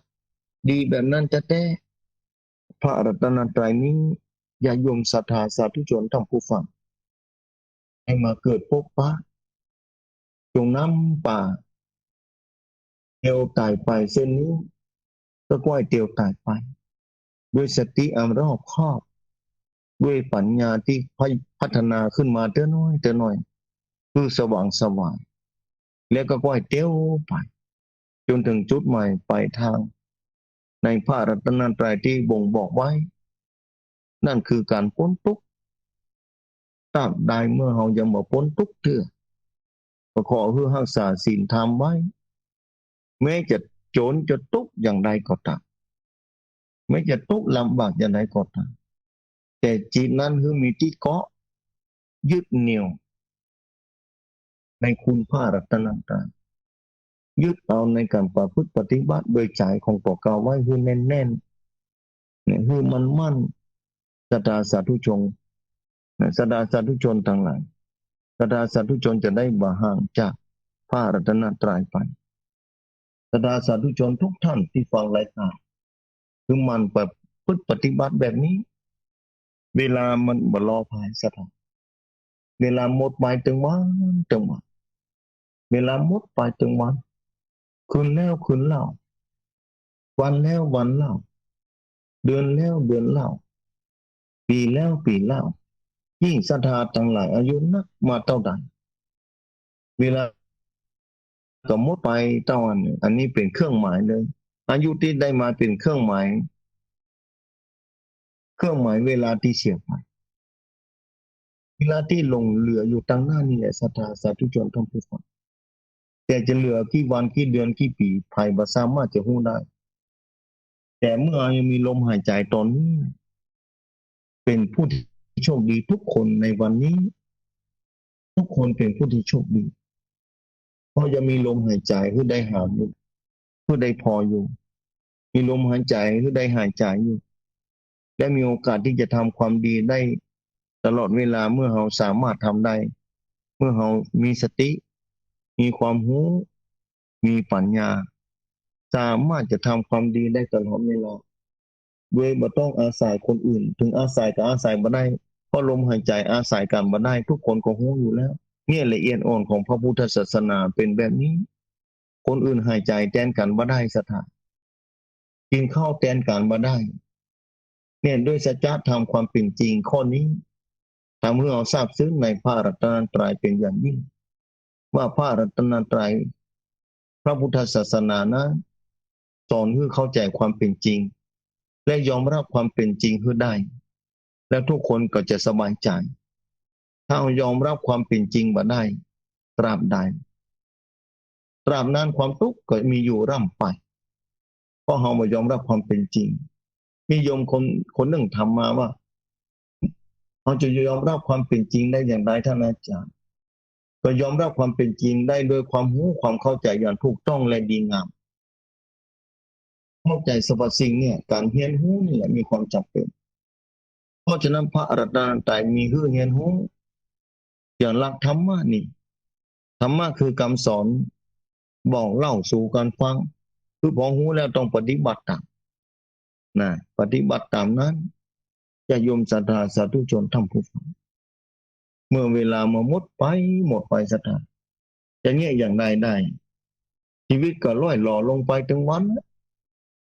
Speaker 1: ดีแบบนั้นจะแต่พระรัตนตรัยนี้ญาติโยมศรัทธาสาธุชนทั้งผู้ฟังให้มาเกิดพบปะจงนำป่าเตียวตายไปเส้นนี้ก็ก้อยเตียวตายไปด้วยสติอันรอบคอบด้วยปัญญาที่พัฒนาขึ้นมาเต้อน้อยคือสว่างสวายแล้วก็ก้อยเตียวไปจนถึงจุดใหม่ปลายทางในพระรัตนตรัยที่บ่งบอกไว้นั่นคือการพ้นทุกข์ตราบใดเมื่อเรายังบ่พ้นทุกข์เถื่อก็ขอให้รักษาศีลธรรมไว้แม้จะโจรจะทุกข์อย่างใดก็ตามไม่จะทุกข์ลำบากอย่างไรก็ตามแต่จิตนั้นคือมีที่เกาะยึดเหนี่ยวในคุณพระรัตนตรัยยึดเอาในการประพฤติปฏิบัติโดยใจของตัวเก่าไว้คือแน่นเนี่ยคือมันมั่นศรัทธาสาธุชนศรัทธาสาธุชนทั้งหลายศรัทธาสาธุชนจะได้บ่ห่างจากพระรัตนตรัยไปศรัทธาสาธุชนทุกท่านที่ฟังรายการคือมันประพฤติปฏิบัติแบบนี้เวลามันบ่รอภายศรัทธาเวลาหมดไปถึงวันเวลาหมดไปถึงวันคืนแล้วคืนเล่าวันแล้ววันเล่าเดือนแล้วเดือนเล่าปีแล้วปีเล่ายิ่งศรัทธาทั้งหลายอายุนักมาเท่าใดเวลาก็หมดไปเท่าอันนี้เป็นเครื่องหมายเลยอายุที่ได้มาเป็นเครื่องหมายเวลาที่เสียไปเวลาที่หลงเหลืออยู่ตั้งหน้านี่แหละศรัทธาสาธุชนทั้งผู้ฟังแต่จะเหลือกี่วันกี่เดือนกี่ปีภัยบ่สามารถจะรู้ได้แต่เมื่อยังมีลมหายใจตอนนี้เป็นผู้ที่โชคดีทุกคนในวันนี้ทุกคนเป็นผู้ที่โชคดีเพราะจะมีลมหายใจคือได้หามอยู่คือได้พออยู่มีลมหายใจคือได้หายใจอยู่และมีโอกาสที่จะทำความดีได้ ตลอดเวลาเมื่อเราสามารถทำได้ เมื่อเรามีสติ มีความรู้มีปัญญา สามารถจะทำความดีได้ตลอดเวลาโดยบ่ต้องอาศัยคนอื่น ถึงอาศัยก็อาศัยบ่ได้เพราะลมหายใจอาศัยกันบ่ได้ทุกคนก็รู้อยู่แล้วเนี่ยละเอียดอ่อนของพระพุทธศาสนาเป็นแบบนี้ คนอื่นหายใจแทนกันบ่ได้สถานกินข้าวแทนกันบ่ได้เนี่ยด้วยสัจธรรมความเป็นจริงข้อนี้ทำให้เราทราบซึ้งในพระรัตนตรัยเป็นอย่างยิ่งว่าพระรัตนตรัยพระพุทธศาสนานะสอนให้เข้าใจความเป็นจริงและยอมรับความเป็นจริงให้ได้แล้วทุกคนก็จะสบายใจถ้าเรายอมรับความเป็นจริงมาได้ตราบใดตราบนั้นความทุกข์ก็มีอยู่ร่ำไปเพราะเราไม่ยอมรับความเป็นจริงมีโยมคนหนึ่งถามมาว่าเราจะยอมรับความเป็นจริงได้อย่างไรท่านอาจารย์ก็ยอมรับความเป็นจริงได้โดยความรู้ความเข้าใจอย่างถูกต้องและดีงามเข้าใจสรรพสิ่งเนี่ยการเรียนรู้นี่แหละมีความจำเป็นเพราะฉะนั้นพระรัตนตรัยมีคือเรียนรู้อย่างหลักธรรมะนี่ธรรมะคือคำสอนบอกเล่าสู่กันฟังคือพอรู้แล้วต้องปฏิบัติตามนะปฏิบัติตามนั้นจะโยมศรัทธาสาธุชนทำผู้ฟังเมื่อเวลามาหมดไปศรัทธาจะเงี้ยอย่างใดได้ชีวิตก็ล่อยหล่อลงไปถึงวัน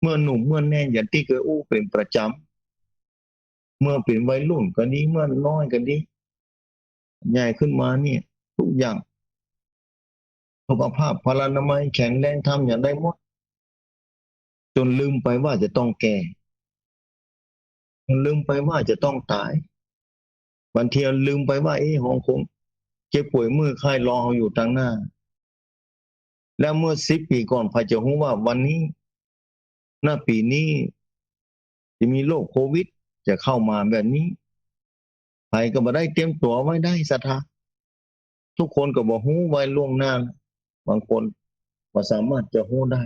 Speaker 1: เมื่อหนุ่มเมื่อแน่อย่างที่เคยอู้เป็นประจำเมื่อเป็นวัยรุ่นก็ดีเมื่อน้อยก็ดีใหญ่ขึ้นมาเนี่ยทุกอย่างสุขภาพพลานามัยแข็งแรงทำอย่างได้หมดจนลืมไปว่าจะต้องแก่จนลืมไปว่าจะต้องตายบางทีลืมไปว่าห้องคงเจ็บป่วยมือไข้รออยู่ทางหน้าแล้วเมื่อ10 ปีก่อนพระจะรู้ว่าวันนี้หน้าปีนี้จะมีโรคโควิดจะเข้ามาแบบนี้ใครก็บ่ได้เตรียมตัวไว้ได้ศรัทธาทุกคนก็บ่รู้ไว้ล่วงหน้าบางคนบ่สามารถจะรู้ได้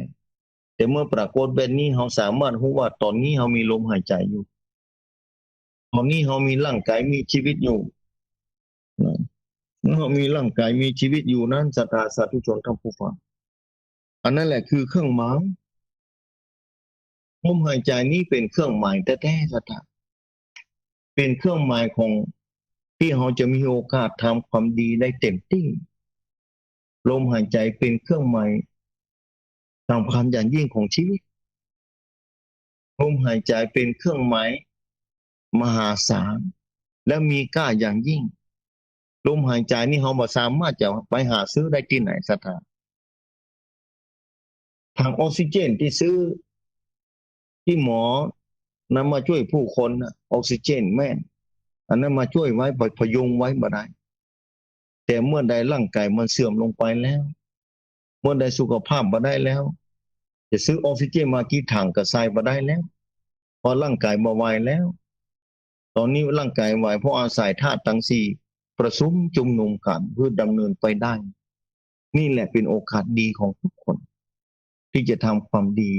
Speaker 1: แต่เมื่อปรากฏแบบนี้เราสามารถรู้ว่าตอนนี้เรามีลมหายใจอยู่ตอนนี้เรามีร่างกายมีชีวิตอยู่เมื่อเรามีร่างกายมีชีวิตอยู่นั้นศรัทธาสาธุชนทั้งผู้ฟังอันนั้นแหละคือเครื่องหมายลมหายใจนี้เป็นเครื่องหมายแท้ๆศรัทธาเป็นเครื่องหมายของที่เราจะมีโอกาสทำความดีได้เต็มที่ลมหายใจเป็นเครื่องหมายสำคัญอย่างยิ่งของชีวิตลมหายใจเป็นเครื่องหมายมหาศาลและมีค่าอย่างยิ่งลมหายใจนี่เราบ่สามารถจะไปหาซื้อได้ที่ไหนศรัทธาทางออกซิเจนที่ซื้อที่หมอนำมาช่วยผู้คนออกซิเจนแม่นอันนั้นมาช่วยไว้พยุงไว้บ่ได้แต่เมื่อใดร่างกายมันเสื่อมลงไปแล้วเมื่อใดสุขภาพบ่ได้แล้วจะซื้อออกซิเจนมากี่ถังก็ใส่บ่ได้แล้วเพราะร่างกายบ่ไหวแล้วตอนนี้ร่างกายไหวเพราะอาศัยธาตุทั้งสี่ประชุมจุมนุมกันเพื่อดำเนินไปได้นี่แหละเป็นโอกาสดีของทุกคนที่จะทำความดี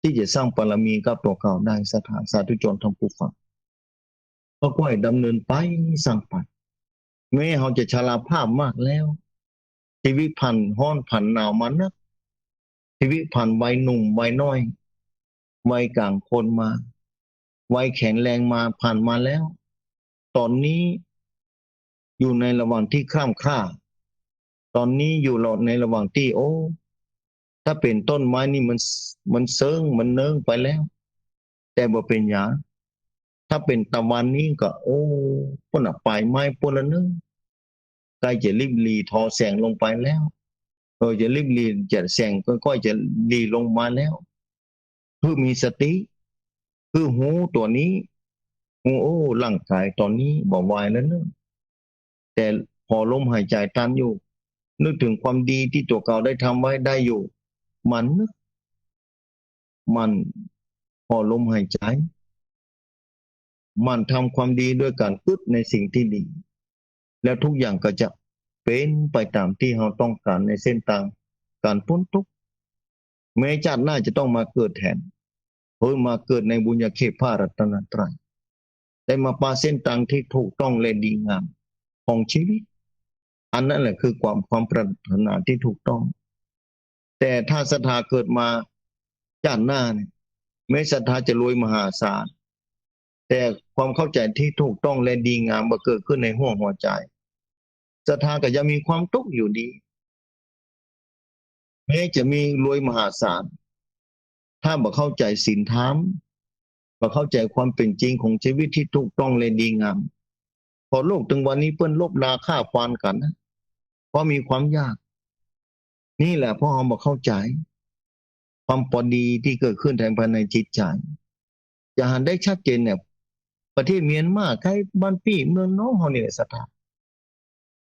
Speaker 1: ที่จะสร้างบารมีกับตัวเขาได้ศรัทธาสาธุชนทั้งผู้ฟังก็ค่อยดำเนินไปสร้างไปแม้เราจะชราภาพมากแล้วชีวิตผ่านร้อนผ่านหนาวมานักชีวิตผ่านวัยหนุ่มวัยน้อยวัยกลางคนมาวัยแข็งแรงมาผ่านมาแล้วตอนนี้อยู่ในระหว่างที่คร่ำคร่าตอนนี้อยู่ในระหว่างที่ถ้าเป็นต้นไม้นี่มันเซิงมันเนิ่งไปแล้วแต่บ่เป็นหยังถ้าเป็นตะวันนี้ก็พุ่นน่ะปลายไม้พุ่นละเนึงใกล้จะริบหรี่ทอแสงลงไปแล้วจะริบหรี่จะแสงค่อยๆจะหลีลงมาแล้วคือมีสติคือหูตัวนี้หูร่างกายตอนนี้บ่ไหวแล้วเนอะแต่พอลมหายใจตันอยู่นึกถึงความดีที่ตัวเก่าได้ทำไว้ได้อยู่มันนึกมันพอลมหายใจมันทำความดีด้วยการฝึกในสิ่งที่ดีแล้วทุกอย่างก็จะเป็นไปตามที่เราต้องการในเส้นทางการพ้นทุกข์แม้ชาติหน้าจะต้องมาเกิดแทนเพื่อมาเกิดในบุญญาเขตพระรัตนตรัย ได้มาปาเส้นทางที่ถูกต้องและดีงามของชีวิตอันนั้นแหละคือความปรารถนาที่ถูกต้องแต่ถ้าศรัทธาเกิดมาชาติหน้าเนี่ยแม้ศรัทธาจะรวยมหาศาลแต่ความเข้าใจที่ถูกต้องและดีงามมาเกิดขึ้นในหัวใจศรัทธาก็จะมีความทุกข์อยู่ดีแม้จะมีรวยมหาศาลถ้าบ่เข้าใจศีลธรรมบ่เข้าใจความเป็นจริงของชีวิตที่ถูกต้องและดีงามพอโลกถึงวันนี้เปิ้นลบราฆ่าฟันกันนะเพราะมีความยากนี่แหละเพราะเราบ่เข้าใจความพอดีที่เกิดขึ้นภายในจิตใจจะหันได้ชัดเจนเนี่ยประเทศเมียนมาใกล้บ้านพี่เมืองน้องเฮานี่แหละศรัทธา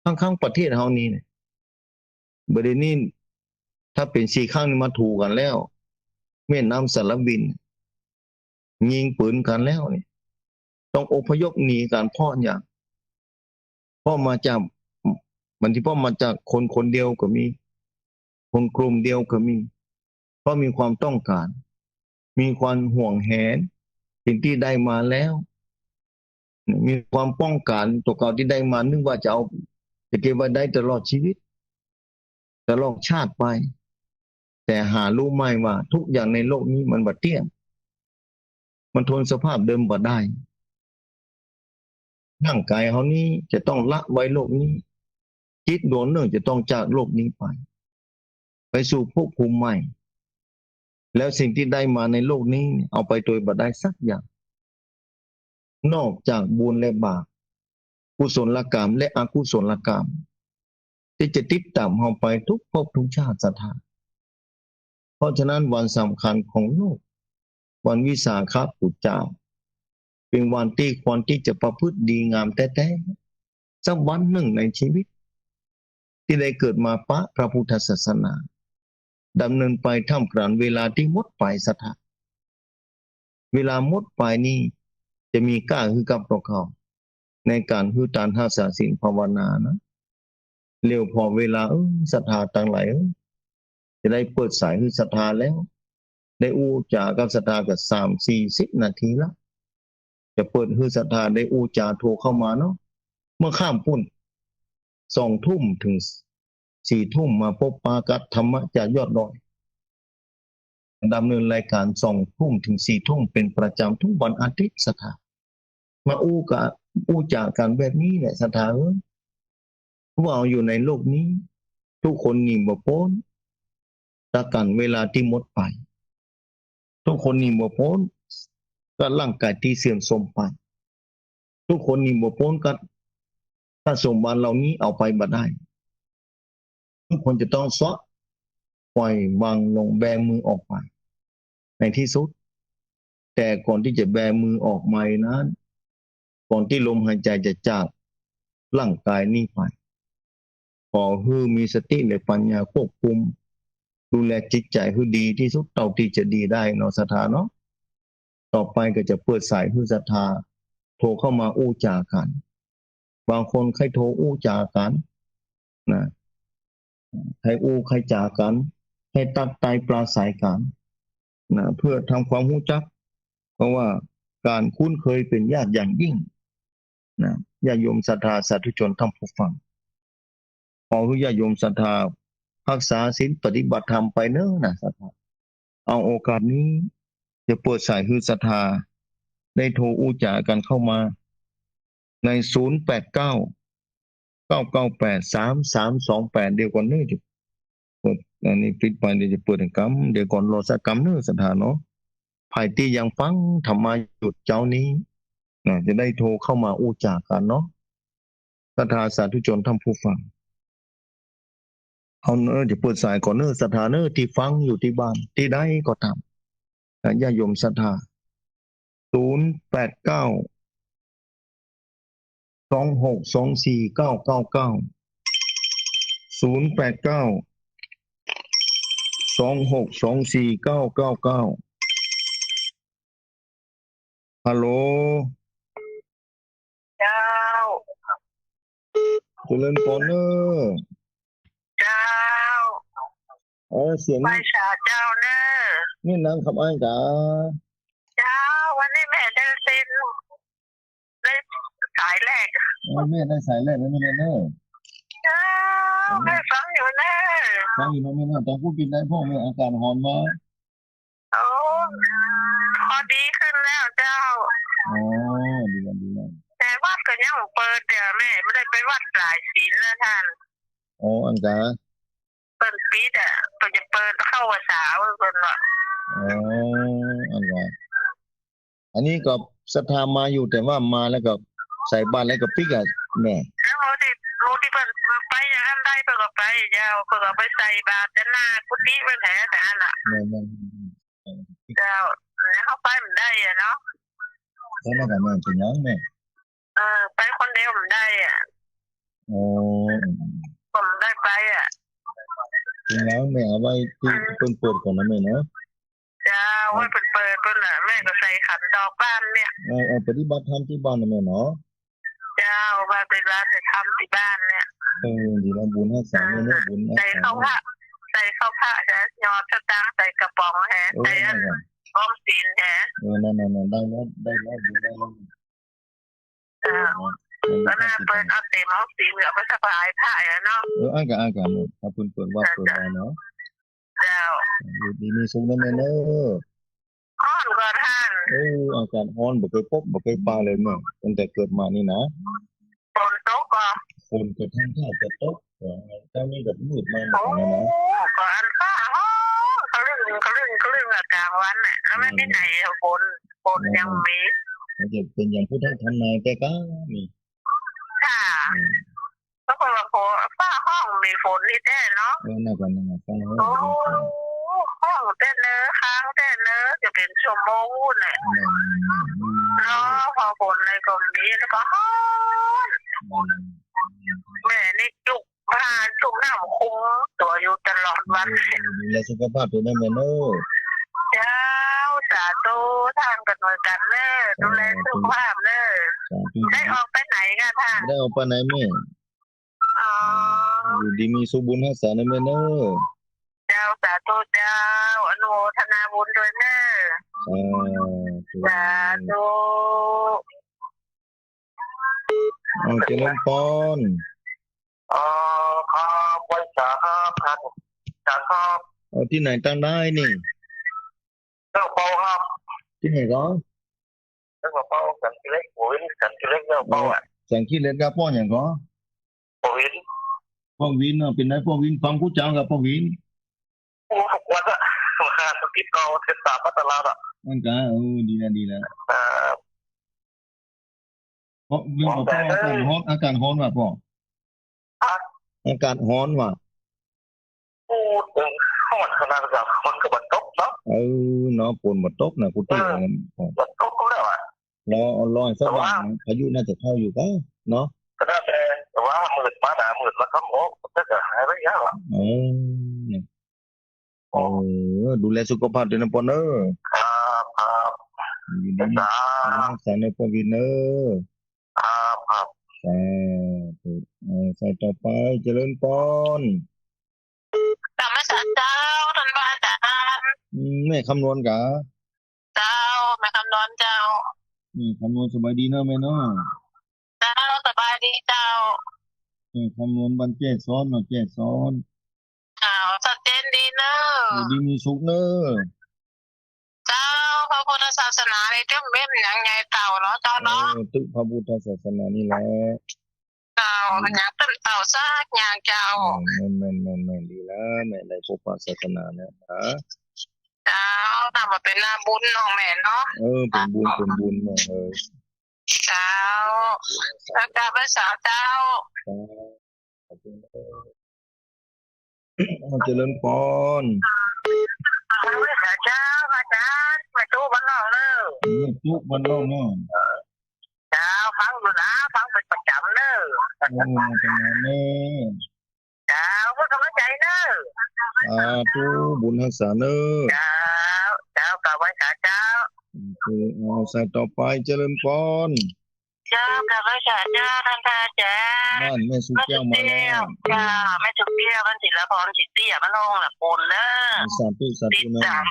Speaker 1: ข้างๆประเทศเฮานี่เนี่ยบ่ได้นี่ถ้าเป็น4ครั้งนี่มาถูกกันแล้วแม่น้ำสารวินยิงปืนกันแล้วนี่ต้องอพยพหนีกันเพราะอย่างเพราะมาจากมันที่เพราะมาจากคนเดียวก็มีคนกลุ่มเดียวก็มีเพราะมีความต้องการมีความห่วงแหนสิ่งที่ได้มาแล้วมีความป้องกันตัวเก่าที่ได้มานึกว่าจะเอาจะเก็บไว้ได้ตลอดชีวิตตลอดชาติไปแต่หารู้ไหมว่าทุกอย่างในโลกนี้มันบ่เที่ยงมันทนสภาพเดิมบ่ได้ร่างกายเขานี้จะต้องละไว้โลกนี้จิตดวงหนึ่งจะต้องจากโลกนี้ไปสู่ภพภูมิใหม่แล้วสิ่งที่ได้มาในโลกนี้เอาไปโดยบ่ได้สักอย่างนอกจากบุญและบาปกุศลกรรมและอกุศลกรรมที่จะติดตามเราไปทุกภพทุกชาติศรัทธาเพราะฉะนั้นวันสำคัญของโลกวันวิสาขบูชาเป็นวันที่ควรที่จะประพฤติดีงามแท้ๆสักวันหนึ่งในชีวิตที่ได้เกิดมาพระพุทธศาสนาดำเนินไปท่ามกลางเวลาที่หมดไปศรัทธาเวลาหมดไปนี่จะมีกล้าคือกับตัวเขาในการคือการหาศาสินภาวนานะเร็วพอเวลาศรัทธาต่างหลายจะได้เปิดสายคือศรัทธาแล้วได้อู้จากับศรัทธากับ3-40 นาทีละจะเปิดคือศรัทธาได้อู้จาโทรเข้ามาเนาะเมื่อข้ามปุ่น2 ทุ่มถึง4 ทุ่มมาพบปากัดธรรมะจากยอดดอยดำเนินรายการ2 ทุ่มถึง4 ทุ่มเป็นประจำทุกวันอาทิตย์ศรัทธามาอู้จากันแบบนี้แหละศรัทธาพวกเราอยู่ในโลกนี้ทุกคนนี่บ่พ้นจากกันเวลาที่หมดไปทุกคนนี่บ่พ้นกับร่างกายที่เสื่อมโทรมไปทุกคนนี่บ่พ้นกับถ้าสมบัติเหล่านี้เอาไปบ่ได้ทุกคนจะต้องปล่อยวางลงแบมือออกไปในที่สุดแต่ก่อนที่จะแบมือออกมานั้นก่อนที่ลมหายใจจะจากร่างกายนี้ไปขอให้มีสติและปัญญาควบคุมดูแลจิตใจให้ดีที่สุดเท่าที่จะดีได้เนาะศรัทธาเนาะต่อไปก็จะเปิดสายให้ศรัทธาโทรเข้ามาอู้จากันบางคนใครโทรอู้จากันนะใครอู้ใครจากันให้ตักไตปลาสายกันนะเพื่อทำความรู้จักเพราะว่าการคุ้นเคยเป็นญาติอย่างยิ่งนะญาติโยมศรัทธาสาธุชนทั้งผู้ฟังขอให้ญาติโยมศรัทธารักษาศีลปฏิบัติธรรมไปเนอะนะศรัทธาเอาโอกาสนี้จะเปิดสายคือศรัทธาได้โทรอู้จากันเข้ามาใน089-998-3328เดี๋ยวก่อนเนอะจะเปิดอันนี้ปิดไปเดี๋ยวจะเปิดกรรมเดี๋ยวก่อนรอสักกรรมเนอะศรัทธาเนาะภายที่ยังฟังธรรมะหยุดเจ้านี้นะจะได้โทรเข้ามาอู้จากันเนาะศรัทธาสาธุชนท่านผู้ฟังเอาเนอะจะเปิดสายก่อนเนอะศรัทธาเนอะที่ฟังอยู่ที่บ้านที่ใดก็ตามญาติโยมศรัทธา089-2624-999 089-2624-999ฮัลโหล
Speaker 3: เจ้า
Speaker 1: เจริญพรเนอะ
Speaker 3: เจ้า
Speaker 1: เสียง
Speaker 3: ไปชาเจ้าเนอะ
Speaker 1: นี่นางคำอ้ายกะ
Speaker 3: เจ้าวันนี้แม่เดินซิน สายแรก
Speaker 1: แม่ได้สายแรกแล้วนะแม่เนอะ
Speaker 3: เจ้าแม่ฟังอยู่แน่
Speaker 1: ฟังอยู่นะแม่เนอะตอนพูดกินได้พ่อแม่อาการหอนมา
Speaker 3: โอ้พอดีขึ้นแล้วเจ้า
Speaker 1: อ๋อดีแล้วดีแล้ว
Speaker 3: แต่วัดก็ยังเปิดเดี๋ยวแม่ไม่ได้ไปวัดหลายศีลนะท่าน
Speaker 1: อ๋ออันกา
Speaker 3: เปิดปีดเปิดจะเปิดเข้าภาษาเพิ่นว่า
Speaker 1: อ๋ออันกาอันนี้ก็ศรัทธามาอยู่แต่ว่ามาแล้วก็ใส่บ้านแล้วก็ปิกอะแม่
Speaker 3: แล้วรู้ที่เพิ่นไปอย่างนั้นได้เพิ่นก็ไปเจ้าเพิ่นก็ไปใส่บาตรแต่หน้ากุฏิเพิ่นแท้แต่อันน่ะ
Speaker 1: แม่แม่
Speaker 3: เจ้าแล้วเข้าไปมันได้อะเนาะ
Speaker 1: แล้วนั่นก็แม่เป็นยังแม่
Speaker 3: ไปคนเดียวมันได้อ่ะ
Speaker 1: อ๋อ
Speaker 3: ผมได้ไปอ่ะ
Speaker 1: เป็นยังแม่เอาไว้ที่เปิดก่อนนะแม่เนาะ
Speaker 3: เจ้าไว้เปิดเพิ่นน่ะแม่ก็ใส่ขันดอกบ้านเนี่ย
Speaker 1: เอาปฏิบัติธรรมที่บ้านนะแม่เนาะ
Speaker 3: เจ้าว่าไปร้านจะทำที่บ้านเนี่ย
Speaker 1: ดีแล้วบุญให้สามแม่เนาะบุญให้
Speaker 3: ใส่
Speaker 1: สา
Speaker 3: เข้าม ผ้าจะยอดสตางค์ใส่กระป๋องแฮะ
Speaker 1: โอ้
Speaker 3: ใส่
Speaker 1: นั่นก็
Speaker 3: ออมสินแฮะ
Speaker 1: นั่นได้แล้วได้แล้วบุญได้แล้ว
Speaker 3: ก็น่าเปิดเอาเต็มออมสินเอาไปสบายผ้าอ่ะเนาะ
Speaker 1: อันก็แม่ถ้าเปิดว่าเปิดได้เนาะ
Speaker 3: เจ้า
Speaker 1: ดีมีสุขนะแม่เนาะ
Speaker 3: อ้อนก็ท่าน
Speaker 1: อากาศร้อนบ่เคยพบบ่เคยปาเลยแม่ตั้งแต่เกิดมานี่นะ
Speaker 3: ฝนตกก็
Speaker 1: ฝนก็ทั้งท่าจะตกเจ้านี่ก็มืดมาหม
Speaker 3: โอ้
Speaker 1: ดแล้วนะ
Speaker 3: ก็อันฟ้าห้องเขาเรื่องอะกลางวันน่ะแล้วไม่ที่ไหนฝนยังมี
Speaker 1: มันจะเป็นอย่างพุทธทำนายแต่ก็นี่
Speaker 3: ค่ะแล้วก็ว่าฟ้าห้องมีฝนนี่แน่เนาะ
Speaker 1: น่ากันนะฟัง
Speaker 3: โอ้ห้องเต้นเนื้อค้างเต้นเนื้อจะเป็นชั่วโมงเนี่ยรอพอฝนในกรมนี้แล้วก็ห้องแม่นี่จุกมาจุกหน้าคุ้มตัวอยู่ตลอดวัน
Speaker 1: ดูแลสุขภาพตัวนั้นแม่เนาะ
Speaker 3: เจ้าสาธุทางกันเหมือนกันเนอะดูแลสุขภาพเนอะ
Speaker 1: สาธุ
Speaker 3: ได้ออกไปไหนกันท่าน
Speaker 1: ได้ออกไปไหนแม่
Speaker 3: อ๋อ
Speaker 1: อยู่ดีมีสุขบุญรักษานะแม่เนาะ
Speaker 3: เจ้าสาธุเจ้าอนุโมทนาบุญด้วยเนอะสาธุ
Speaker 1: เจริญพร
Speaker 3: ครับไว้สาครับครับ
Speaker 1: ที่ไหนตั้งได้นี่
Speaker 3: เจ้าเปาครับ
Speaker 1: ที่ไหนก็
Speaker 3: เจ้าเปาสันติเล็กโอ้ยสันติเล็กเจ้าเปาอ่ะ
Speaker 1: แสงขี้เล็ดกับพ่ออย่างก็
Speaker 3: โอ้ย
Speaker 1: พ่อวินเป็นไงพ่อวินฟังผู้จ้างกับพ่อวิน
Speaker 3: ทุกวันอะมาสกิปเกาเทศาปัตตาลาอ่ะ
Speaker 1: มันก็ดีแล้วเพราะวินบอกพ่ออากาศร้อนว่ะพ่ออากาศร้อนว่ะ
Speaker 3: พูดถึงข้อมันขนาดแบบคนกับบรรทุกเนาะ
Speaker 1: เนาะฝนบ่ตกนะกูตี
Speaker 3: บรรทุกก็แล้วอ่ะ
Speaker 1: รอสักวันพายุน่าจะเข้าอยู่ก็เนาะ
Speaker 3: ก็ได้แต่ว่าหมื่นมาด่าหมื่นแล้วก็โอ้ก็จะหายไปยากอ่ะ
Speaker 1: ดูแลสุขภาพด้วยนะพ่อเนอะ
Speaker 3: ครับ
Speaker 1: อยู่ดีรักษาในพ่อวินเนอะ
Speaker 3: ครับ
Speaker 1: ใส่ต่อไปเจริญพร
Speaker 3: ธรรมศาสตร์เจ้าท่านพระอาจารย์
Speaker 1: แม่คำนวณกะ
Speaker 3: เจ้าแม่คำนวณเจ้า
Speaker 1: คำนวณสบายดีเนอะแม่เนาะ
Speaker 3: เจ้าสบายดีเจ้า
Speaker 1: คำนวณบันเจ็ดซ้อนมาเจ็ดซ้อน
Speaker 3: เจ้าชัดเจนดีเนอะ
Speaker 1: อยู่ดีมีสุขเนอะ
Speaker 3: เจ้าพระพุทธศาสนาในเจ้าเบ้มอย่างไงเต่าเนาะเจ้าเนาะ
Speaker 1: ตึกพระพุทธศาสนานี่แหละ
Speaker 3: เจ้าอย่างตึ้มเต่าซากอย่างเจ้า
Speaker 1: แม่ดีแล้วแม่ได้พบพระศาสนาเนี่ยนะ
Speaker 3: เจ้าทำมาเป็นหน้าบุญน้องแม่เนาะ
Speaker 1: เป็นบุญแม่เอ้ย
Speaker 3: เจ้าแล้วกาภาษาเจ้า
Speaker 1: เจริญพร
Speaker 3: พระเจ้าอาจารย์มาตู้บ้านนอกเลย
Speaker 1: จุกวันโลกเนาะ
Speaker 3: เจ้าฟังอยู่นะฟังเป็นประจำเนอะ
Speaker 1: เป็นไงแม่
Speaker 3: เจ้าเพื่อกำลังใจเนอะ
Speaker 1: ทุบุญรักษาเนอะ
Speaker 3: เจ้ากาภาษาเจ้า
Speaker 1: ใส่ต่อไปเจริญพร
Speaker 3: เจ้ากาภาษาเจ้าท่านพระอาจารย์
Speaker 1: บ้านแม่สุแก้วมาแล้ว
Speaker 3: จ้าแม่จุกเปี้ยมันศิลปรจิตเตี้ยมันลงหลักปูนเนอะ
Speaker 1: สาธุ
Speaker 3: ติด
Speaker 1: นะ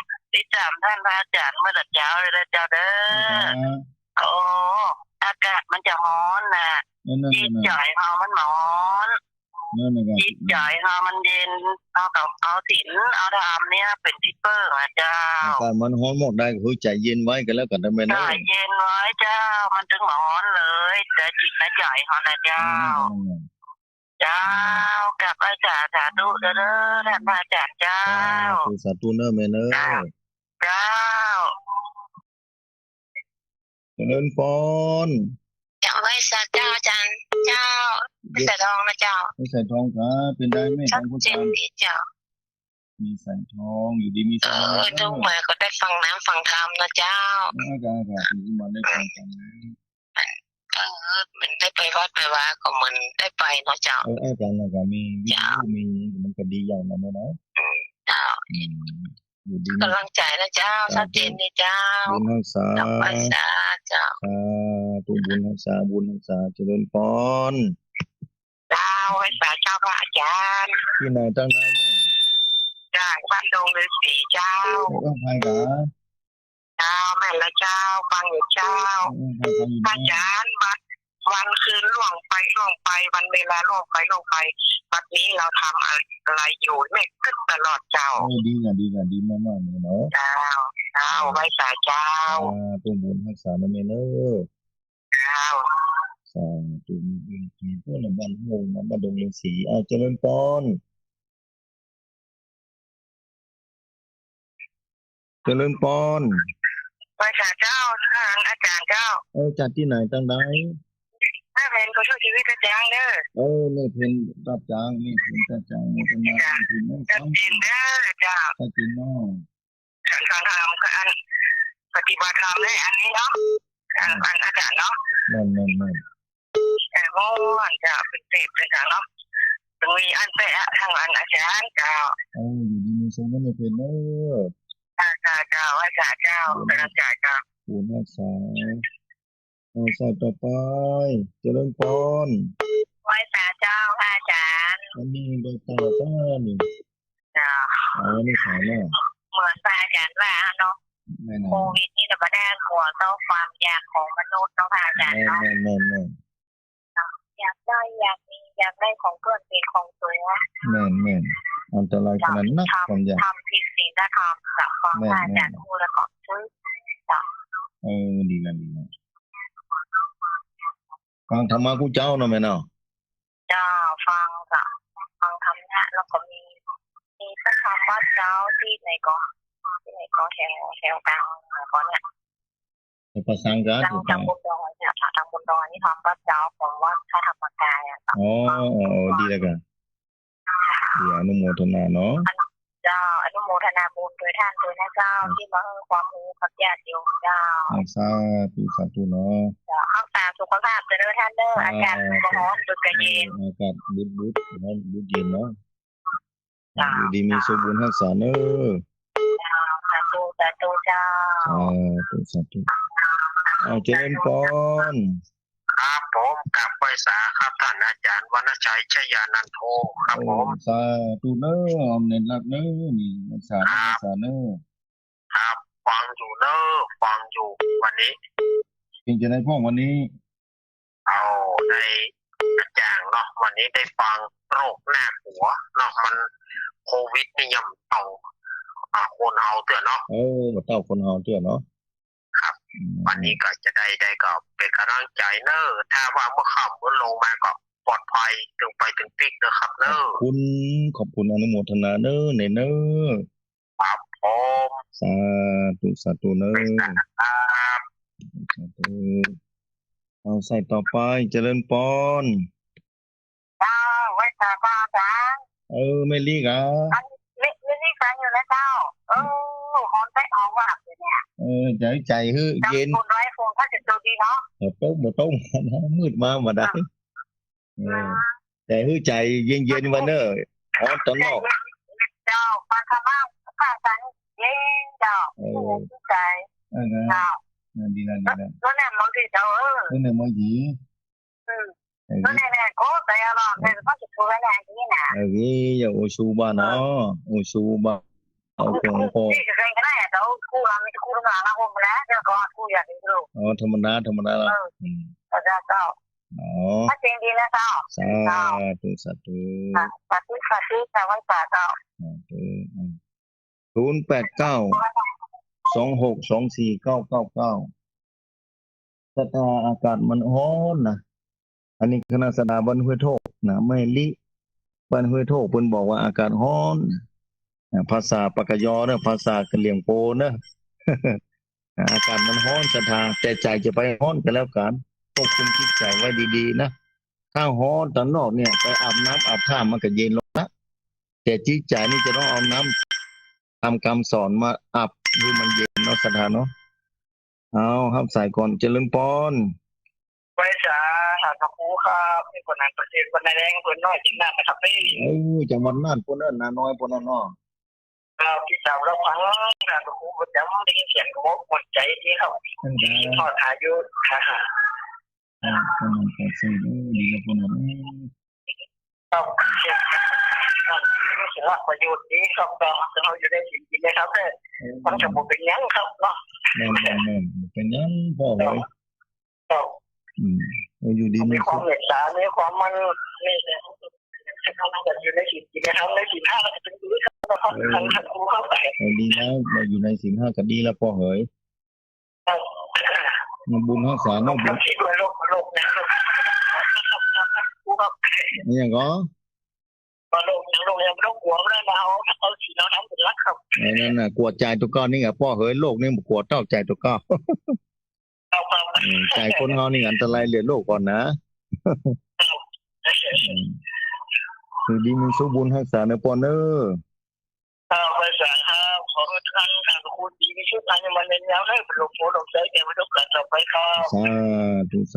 Speaker 3: จำท่านพระอาจารย์เมื่อเจ้าเลยนะเจ้าเด้อโอ้ อากาศมันจะร้อนนะจิตใจเรามันร้อนจิตใจเรามันเย็นเอากับเอาศีลเอาธรรมเนี่ยเป็นที่เปิ้งอ่ะเจ้า
Speaker 1: อากาศมันร้อนหมดได้ก็คือใจเย็นไว้กันแล้วกันได้ไหมนะ
Speaker 3: ใจเย็นไว้เจ้ามันถึงร้อนเลยแต่จิตและใจเขานะเจ้าเจ้ากลับอาจารย์สาธุเด้อท่านพระอาจารย์เจ้า
Speaker 1: สาธุเนอะแม่เนอะ
Speaker 3: เจ้า
Speaker 1: เจริญพร
Speaker 3: อย่างไว้สักเจ้าอาจารย์เจ้าไม่ใส่ทองนะเจ้า
Speaker 1: ไม่ใส่ทองครับเป็นได้ไหมทองพุทธา
Speaker 3: เจ้า
Speaker 1: มีใส่ทองอยู่ดีมีสมบัติ
Speaker 3: ทุกมาก็ได้ฟังน้ำฟังธรรมนะเจ้า
Speaker 1: อาจารย์ที่มาได้ฟังธรรม
Speaker 3: มันได้ไปวัดไปว่าก็มันได้ไปเนาะเจ้า
Speaker 1: อาจารย์ก็มีมีมันก็ดีอย่างนั้นนะ
Speaker 3: เจ้า
Speaker 1: อยู่ดี
Speaker 3: กำลังใจนะเจ้าชัดเจนเลยเจ้า
Speaker 1: บุญรักษา
Speaker 3: เจ้า
Speaker 1: ตุบุญรักษาบุญรักษาเจริญพร
Speaker 3: เจ้าให้สาเจ้าพระอาจารย์
Speaker 1: ที่ไหนตั้งไหน
Speaker 3: จากบ้านดงฤาษีเจ้า
Speaker 1: ใครกัน
Speaker 3: เจ้าแม่ละเจ้าฟังอยู่เจ้าพระอาจารย์วันคืนล่วงไปวันเวลาล่วงไปวันนี้เราทำอะไรอยู่ไม่ขึ้นตลอดเจ้า
Speaker 1: ดีมากๆเลยเนาะ
Speaker 3: เจ้าไว้สาเจ้า
Speaker 1: ตัวบุญรักษานะเมเนอร์
Speaker 3: เจ้า
Speaker 1: สาธุมีพวกเราบ้านโฮงนะบ้านดงฤาษีเจริญพรเจริญพร
Speaker 3: ไว้สาเจ้าทางอาจารย์เจ้า
Speaker 1: จัดที่ไหนตั้งไหน
Speaker 3: ถ้าเพนก็ช่วยชีวิตกระจังเด้อ
Speaker 1: นี่เพนรับจ้างนี่เพนกระจังนี่เป็นมา
Speaker 3: เป็นนั่งจัดจินเด้อเจ้า
Speaker 1: จัดจินเนาะ
Speaker 3: การทำการปฏิบัติธรรมในอันนี้เนาะอันอาจารย์เนาะ
Speaker 1: นั่น
Speaker 3: โอ้จะเป็นเศษเป็นจังเนาะตรงนี้อันแปะทางอันอาจารย์เจ้า
Speaker 1: อยู่ดีมีสมบัติเพนเนอร์
Speaker 3: เจ้าอาจารย์เจ้าเป็นอาจารย์เจ้า
Speaker 1: บุญรักษาใส่ต่อไปเจริญพร
Speaker 3: ไว้สาเจ้าอาจารย์
Speaker 1: อันนี้โดยต่อต้น
Speaker 3: เจ้า
Speaker 1: นี่ขายแน่
Speaker 3: เหมือนอาจารย์ว่าเนาะโควิดนี่ก็ได้หัวเข้าความอยากของมนุษย์เนาะอาจารย์เนาะอยากได้อยากมีอยากได้ของเกินเป็นของสวย
Speaker 1: แม่อันตรายขนาดนั้นความอยาก
Speaker 3: ทำผิดศีลธรรมจากฟังอาจารย์พูดแล้วก็ช่วยจ้ะ
Speaker 1: ดีกันฟังธรรมะกูเจ้าเนาะแม่เนาะ
Speaker 3: เจ้าฟังธรรมะแล้วก็มีพระธรรมวัดเจ้าที่ไหนก็แถวกลางก็เนี่ย
Speaker 1: ภาษาอังกฤษ
Speaker 3: ทางบุญดอนเนี่ยทางบุญดอนนี่ทำวัดเจ้าของวัดพระธรรมกาย
Speaker 1: ดีแล้วกันอนุโมทนาเนาะ
Speaker 3: เจ้าอนุโมทนาบุญโดยท่านโดยนะเจ้าที่มาให้ความรู้กับญาติโยมเจ้า
Speaker 1: สาธุเนาะ
Speaker 3: รักษาสุขภาพเด้อท่านเด้ออากาศร้อนบึกกระเย็น
Speaker 1: อากาศบุดเย็นเนาะอยู่ดีมีสุขบุญรักษาเด้อ
Speaker 3: สาธุเจ้า
Speaker 1: สาธุเจริญพร
Speaker 3: ครับผมกับไพศาลครับท่านอาจารย์วรรณชัยชยานันโทครับผม
Speaker 1: สาธุเน้ออมเน้นรักเน้อนี่สาเน้อ
Speaker 3: ครับฟังอยู่เน้อฟังอยู่วันนี้
Speaker 1: จริงจะได้พ่อวันนี้
Speaker 3: เอาในอาจารย์เนาะวันนี้ได้ฟังโรคหน้าหัวเนาะมันโควิดนี่ย่ำเต่าคนเอาเตือนเนาะ
Speaker 1: มาเต่าคนเอาเตือนเนาะ
Speaker 3: ครับวันนี้ก็จะได้ก็เป็นกำลังใจเนอะถ้าว่าเมื่อขับเมื่อลงมาก็ปลอดภัยถึงไปถึงปีกนะครับเนอะ
Speaker 1: ขอบคุณอนุโมทนาเนอะเนอะ
Speaker 3: ครับผม
Speaker 1: สาธุเนอะสาธุเอาใส่ต่อไปเจริญพร
Speaker 3: ไว้ตาบ้าจ้า
Speaker 1: ไม่รีก
Speaker 3: ไม่รีกันอยู่นะเจ้าหอนได้ออกว่า
Speaker 1: เนี่ยใจฮือเย็น
Speaker 3: คนน้อยคงถ้าจะตัวดีเนาะ
Speaker 1: ต้มนะมืดมาได้ใจฮือใจเย็นวันเนอะตอนนอก
Speaker 3: เจ้าปากบ้างข้าสันเย็นเจ้าใจเจ้า
Speaker 1: ดีแล้ว
Speaker 3: แล้วเนี่ยมองที่เจ้า
Speaker 1: เนี่ยมองดี
Speaker 3: แล้วเนี่ยก็แต่เราเนี่ยก็จะช่วยอะไรนี่นะ
Speaker 1: อย่าโอชูบ้าเนาะโอชูบ้าเอาของ
Speaker 3: ที่จะใครก็ได้เรา คู่เรามีคู่ทำงานนะผมแล้วเดี๋ยวก็คู่อยากดู
Speaker 1: อ๋อธรรมดาละ
Speaker 3: ก็จะเจ้า
Speaker 1: อ๋อ
Speaker 3: ถ้าจริงดีนะเจ้า
Speaker 1: สาธุ
Speaker 3: สาธุแต่ว่าเจ้า
Speaker 1: 089262499สถาอากาศมันร้อนนะอันนี้คณะสดาบันห้วยโทกนะไม่ลิบันห้วยโทกเพิ่นบอกว่าอากาศร้อนภาษาปากยอเนอะภาษากะเหรี่ยงโปเนอะ อากาศมันร้อนสถาแต่ใจจะไปร้อนกันแล้วกันควบคุมจิตใจไว้ดีๆนะถ้าร้อนตอนนอกเนี่ยไปอาบน้ำอาบท่ามันก็เย็นลงนะแต่จิตใจนี่จะต้องเอาน้ำทำคำสอนมาอาบให้มันเย็นเนาะสถาเนาะเอาครับใส่ก่อนเจริญพร
Speaker 3: ไว้จ้าหาครูครับมีคนนั้นประเทศคนแดงคนน้อยจริงนะครับนี่
Speaker 1: จังหวัดน่านพวกนั้นนาน้อยพวกนั้นเนาะ
Speaker 3: พี่สาวเราฟังหาครูประจำได้ยินเสียงโม้หมดใจที่เขาทอดอายุค่ะ
Speaker 1: คนนั้นก็สิ่งดีกับคนนั้น
Speaker 3: ครับรู้สึกว่าประโยชน์นี้ครับก็เราอยู่ในสิ่งที่นะครับแต่มันจะบอกเป็นยังครับเนาะ
Speaker 1: เป็นยังพ่อเลยอยู่ดี
Speaker 3: มีความเหนื่อยล้ามีความมันนี่เนี่ยเขาจะอยู่ในสิ่งที่นะครับในสิ่งห้าเราจะเป็นรู้ครับเราทันครูเข้าไป
Speaker 1: ดีแล้วเราอยู่ในสิ่งห้าก็ดีแล้วพ่อเอ๋ยบุญรักษาเนาะบุญ
Speaker 3: ที่ด้วยโลกนะ
Speaker 1: นี่ยังก็
Speaker 3: โลกยังไม่ต้องกลัวเลยนะเอาสิ่งเราทำเป็นรักครับ
Speaker 1: นั่นน่ะกลัวใจตัวก้อนนี่ไงพ่อเอ๋ยโลกนี่มันกลัวเจ้าใจตัวก้อนใจคนเฮานี่อันตรายเหลือโลกก่อนนะคือดีมีสุบุญรักษาในปอนเนอร์
Speaker 3: ภาษาครับขอท่านคุณดีมีชุดอะไรมันเน้นย้ำให้เป็นลมโผล่ลมใจแก่ไม่ต้องการต่อไปครับ
Speaker 1: ส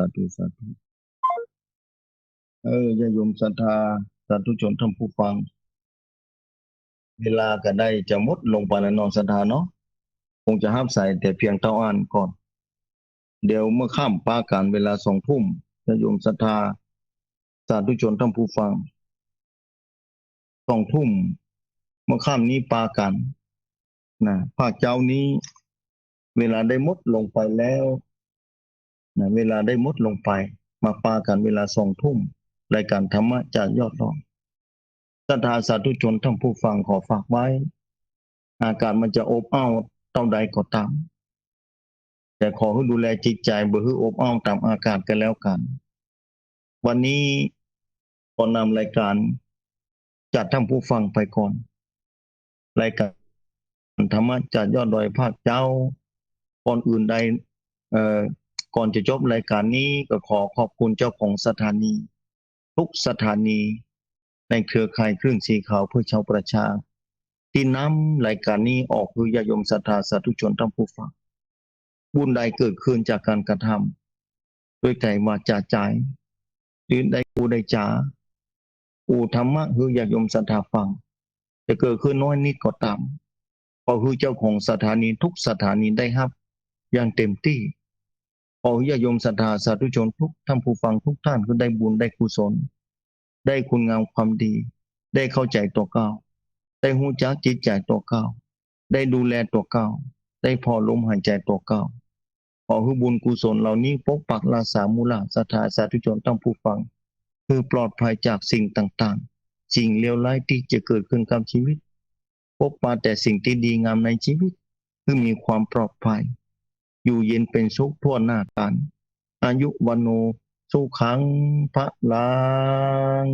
Speaker 1: าธุญาโยมศรัทธาสาธุชนท่านผู้ฟังเวลาก็ได้จะหมดลงไปแล้วนอนศรัทธาเนาะคงจะห้ามใส่แต่เพียงเท่าอ่านก่อนเดี๋ยวเมื่อค่ำปากันเวลา20 ทุ่มญาโยมศรัทธาสาธุชนท่านผู้ฟัง20 ทุ่มเมื่อค่ำนี้ปากันนะภาคเจ้านี้เวลาได้หมดลงไปแล้วนะเวลาได้หมดลงไปมาปากันเวลา20 ทุ่มรายการธรรมะจากยอดดอยศรัทธาสาธุชนท่านผู้ฟังขอฝากไว้อากาศมันจะอบอ้าวเท่าใดก็ตามแต่ขอให้ดูแลจิตใจบ่ให้อบอ้าวตามอากาศกันแล้วกันวันนี้ขอนำรายการจัดท่านผู้ฟังไปก่อนรายการธรรมะจากยอดดอยภาคเจ้าก่อนอื่นใดก่อนจะจบรายการนี้ก็ขอขอบคุณเจ้าของสถานีทุกสถานีในเครือข่ายคลื่นสีขาวเพื่อชาวประชาที่นำรายการนี้ออกคือญาติโยมศรัทธาสาธุชนท่านผู้ฟังบุญใดเกิดขึ้นจากการกระทำด้วยใจวาจาใจหรือได้กูได้จาอูธรรมะคือญาติโยมศรัทธาฟังจะเกิดขึ้นน้อยนิดก็ตามขอคือเจ้าของสถานีทุกสถานีได้รับอย่างเต็มที่ขอญาติโยมศรัทธาสาธุชนทุกท่านผู้ฟังทุกท่านคือได้บุญได้กุศลได้คุณงามความดีได้เข้าใจตัวเก้าได้หูจักจิตใจตัวเก้าได้ดูแลตัวเก้าได้พอลมหายใจตัวเก้าขอให้บุญกุศลเหล่านี้ปกปักรักษามูลศรัทธาสาธุชนท่านผู้ฟังคือปลอดภัยจากสิ่งต่างๆสิ่งเลวร้ายที่จะเกิดขึ้นกับชีวิตพบมาแต่สิ่งที่ดีงามในชีวิตคือมีความปลอดภัยอยู่เย็นเป็นสุขทั่วหน้ากันอายุวันโนสุขังพลัง